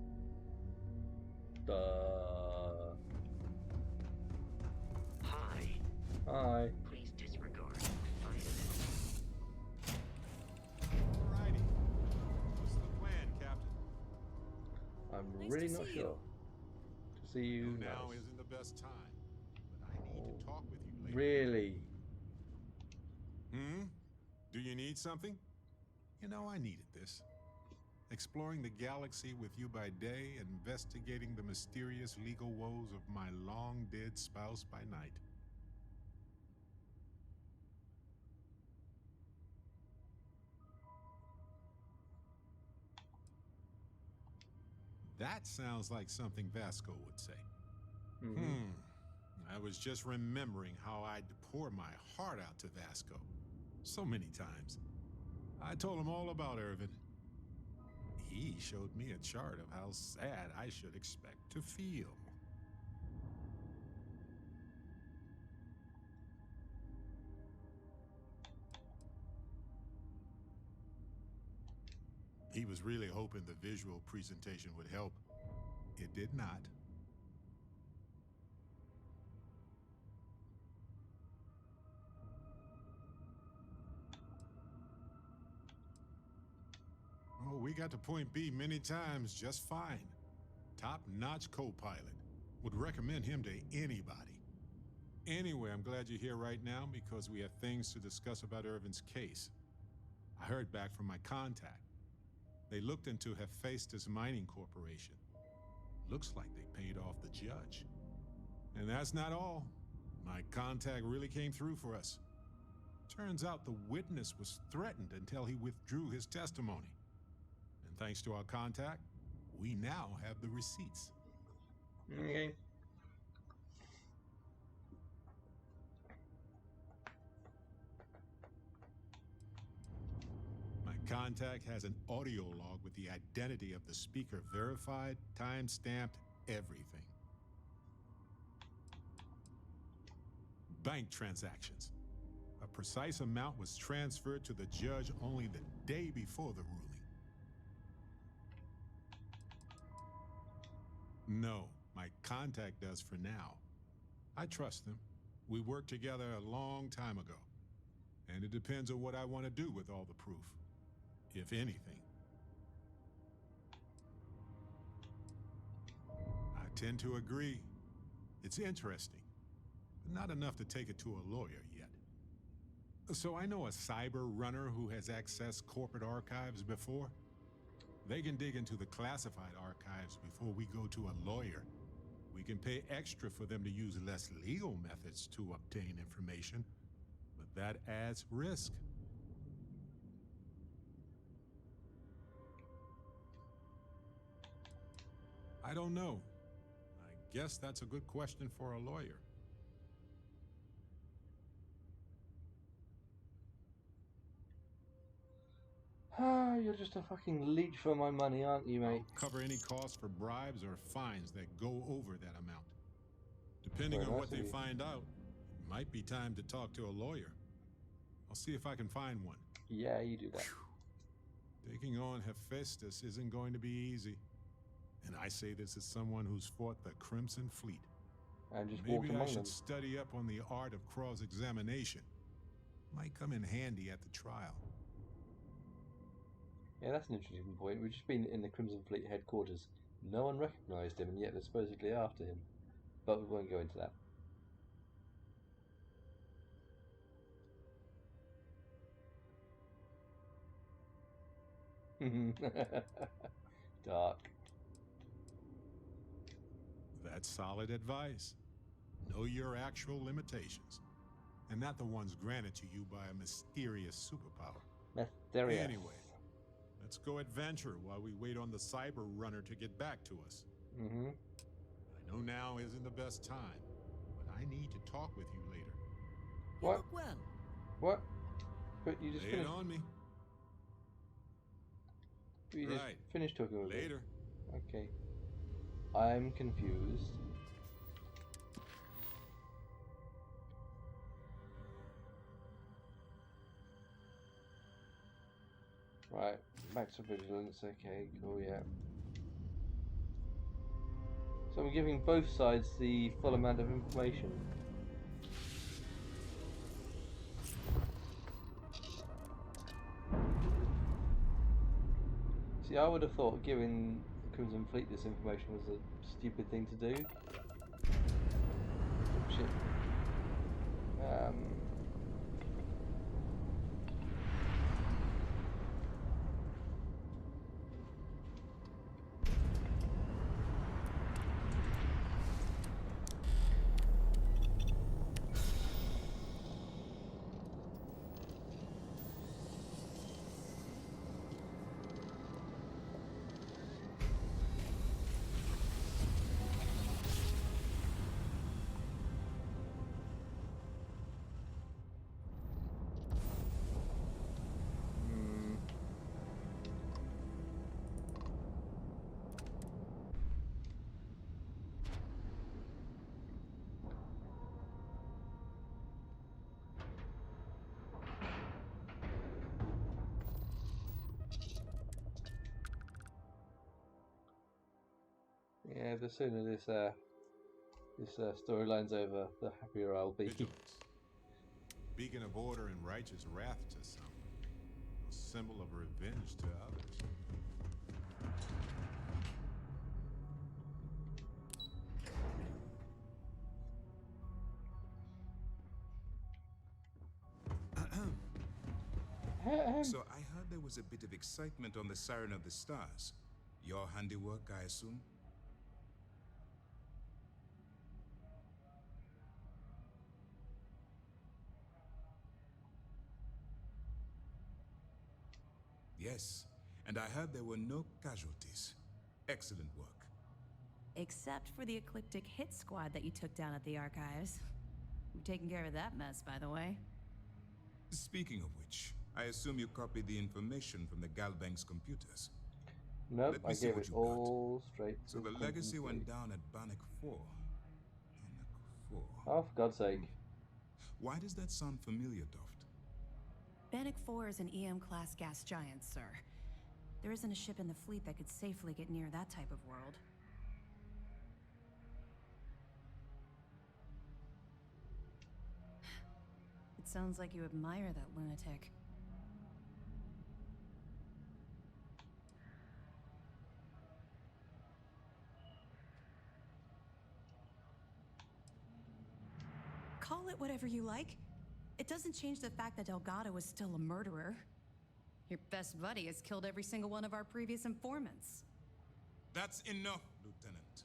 Hi. Hi. Please disregard. Alrighty. What's the plan, Captain? I'm really not sure. To see you Now nice. isn't the best time, but I need to talk with you later. Really? Do you need something? You know, I needed this. Exploring the galaxy with you by day, investigating the mysterious legal woes of my long-dead spouse by night. That sounds like something Vasco would say. I was just remembering how I'd pour my heart out to Vasco. So many times. I told him all about Irvin. He showed me a chart of how sad I should expect to feel. He was really hoping the visual presentation would help. It did not. Oh, we got to point B many times just fine. Top-notch co-pilot. Would recommend him to anybody. Anyway, I'm glad you're here right now because we have things to discuss about Irvin's case. I heard back from my contact. They looked into Hephaestus Mining Corporation. Looks like they paid off the judge. And that's not all. My contact really came through for us. Turns out the witness was threatened until he withdrew his testimony. And thanks to our contact, we now have the receipts. Okay. My contact has an audio log with the identity of the speaker verified, time-stamped, everything. Bank transactions. A precise amount was transferred to the judge only the day before the ruling. No, my contact does for now. I trust them. We worked together a long time ago. And it depends on what I want to do with all the proof. if anything. I tend to agree. It's interesting, but not enough to take it to a lawyer yet. So I know a cyber runner who has accessed corporate archives before. They can dig into the classified archives before we go to a lawyer. We can pay extra for them to use less legal methods to obtain information, but that adds risk. I don't know. I guess that's a good question for a lawyer. Ah, you're just a fucking leech for my money, aren't you, mate? I'll cover any costs for bribes or fines that go over that amount. Depending Very on nice what of they you. find out, it might be time to talk to a lawyer. I'll see if I can find one. Yeah, you do that. Taking on Hephaestus isn't going to be easy. And I say this as someone who's fought the Crimson Fleet. And just walked Maybe I among should them. study up on the art of cross-examination. Might come in handy at the trial. Yeah, that's an interesting point. We've just been in the Crimson Fleet headquarters. No one recognised him, and yet they're supposedly after him. But we won't go into that. Dark. That's solid advice. Know your actual limitations, and not the ones granted to you by a mysterious superpower. Mysterious. Anyway, let's go adventure while we wait on the cyber runner to get back to us. Mm-hmm. I know now isn't the best time, but I need to talk with you later. What? You look well. What? But you just Lay it finished. on me. You just Right. finished talking with me. Later. Okay. I'm confused. Right, back to vigilance. Okay, cool, yeah. So I'm giving both sides the full amount of information. See, I would have thought giving the Crimson Fleet this information was a stupid thing to do. Shit. Yeah, the sooner this storyline's over, the happier I'll be. Vigilance. Beacon of order and righteous wrath to some. A symbol of revenge to others. So I heard there was a bit of excitement on the Siren of the Stars. Your handiwork, I assume? Yes, and I heard there were no casualties. Excellent work. Except for the eclectic hit squad that you took down at the archives. You've taken care of that mess, by the way. Speaking of which, I assume you copied the information from the Galbank's computers. Nope, Let me I see gave what it you all straight to So the Crimson legacy went Fleet. down at Bannock 4. Bannock 4. Oh, for God's sake. Why does that sound familiar, Doft? Bannock 4 is an EM-class gas giant, sir. There isn't a ship in the fleet that could safely get near that type of world. It sounds like you admire that lunatic. Call it whatever you like. It doesn't change the fact that Delgado is still a murderer. Your best buddy has killed every single one of our previous informants. That's enough, Lieutenant.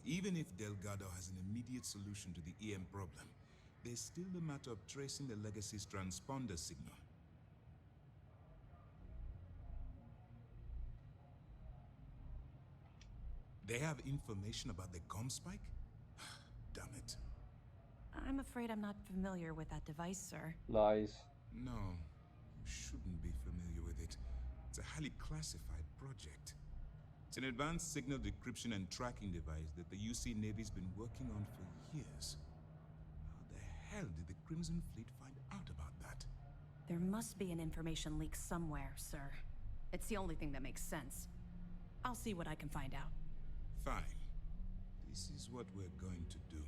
Even if Delgado has an immediate solution to the EM problem, there's still the matter of tracing the Legacy's transponder signal. They have information about the comm spike? Damn it. I'm afraid I'm not familiar with that device, sir. Lies. No, you shouldn't be familiar with it. It's a highly classified project. It's an advanced signal decryption and tracking device that the UC Navy's been working on for years. How the hell did the Crimson Fleet find out about that? There must be an information leak somewhere, sir. It's the only thing that makes sense. I'll see what I can find out. Fine. This is what we're going to do.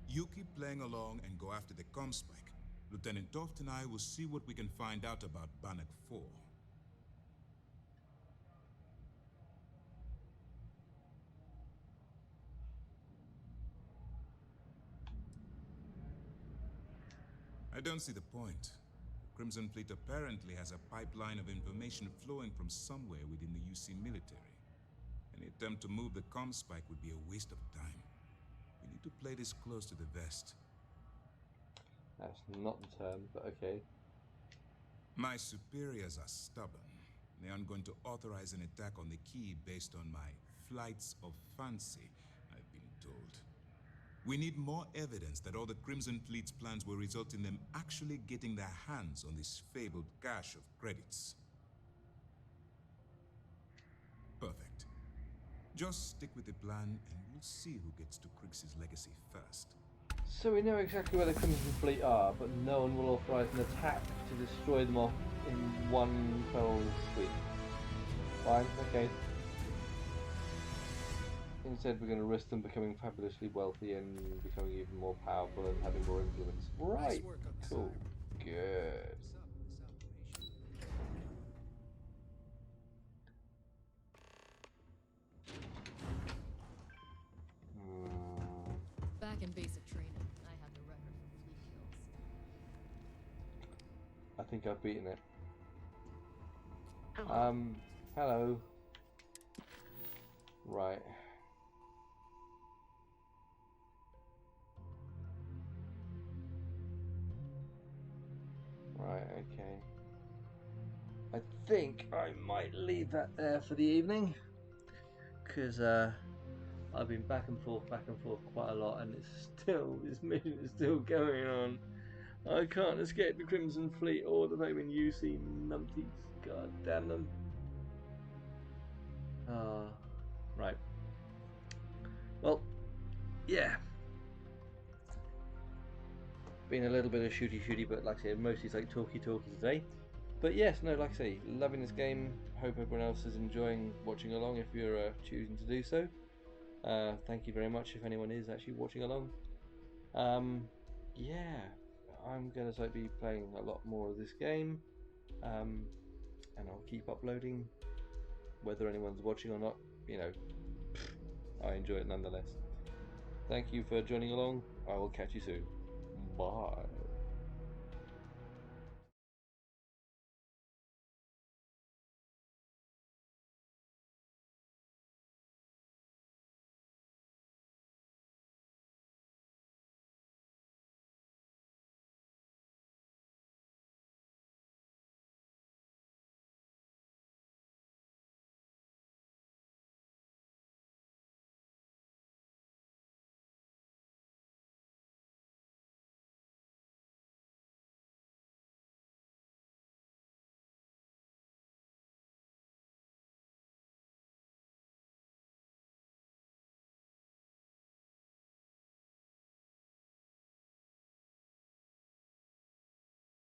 You keep playing along and go after the comm spike. Lieutenant Toft and I will see what we can find out about Bannock 4. I don't see the point. The Crimson Fleet apparently has a pipeline of information flowing from somewhere within the UC military. Any attempt to move the comm spike would be a waste of time. We need to play this close to the vest. That's not the term, but okay. My superiors are stubborn. They aren't going to authorize an attack on the key based on my flights of fancy, I've been told. We need more evidence that all the Crimson Fleet's plans will result in them actually getting their hands on this fabled cache of credits. Perfect. Just stick with the plan and we'll see who gets to Krix's legacy first. So we know exactly where the Crimson Fleet are, but no one will authorise an attack to destroy them off in one fell sweep. Fine, okay. Instead we're going to risk them becoming fabulously wealthy and becoming even more powerful and having more influence. Right, cool, good. Back in basic training, I have the record for fleet kills. I think I've beaten it. Hello. Hello. Right. Right, okay. I think I might leave that there for the evening, because I've been back and forth quite a lot, and this mission is still going on. I can't escape the Crimson Fleet or the fucking UC numpties. God damn them. Right. Well, yeah. Been a little bit of shooty, but like I said, mostly it's like talky today. But yes, no, like I say, loving this game. Hope everyone else is enjoying watching along if you're choosing to do so. Thank you very much if anyone is actually watching along. Yeah, I'm going to be playing a lot more of this game. And I'll keep uploading. Whether anyone's watching or not, you know, I enjoy it nonetheless. Thank you for joining along. I will catch you soon. Bye.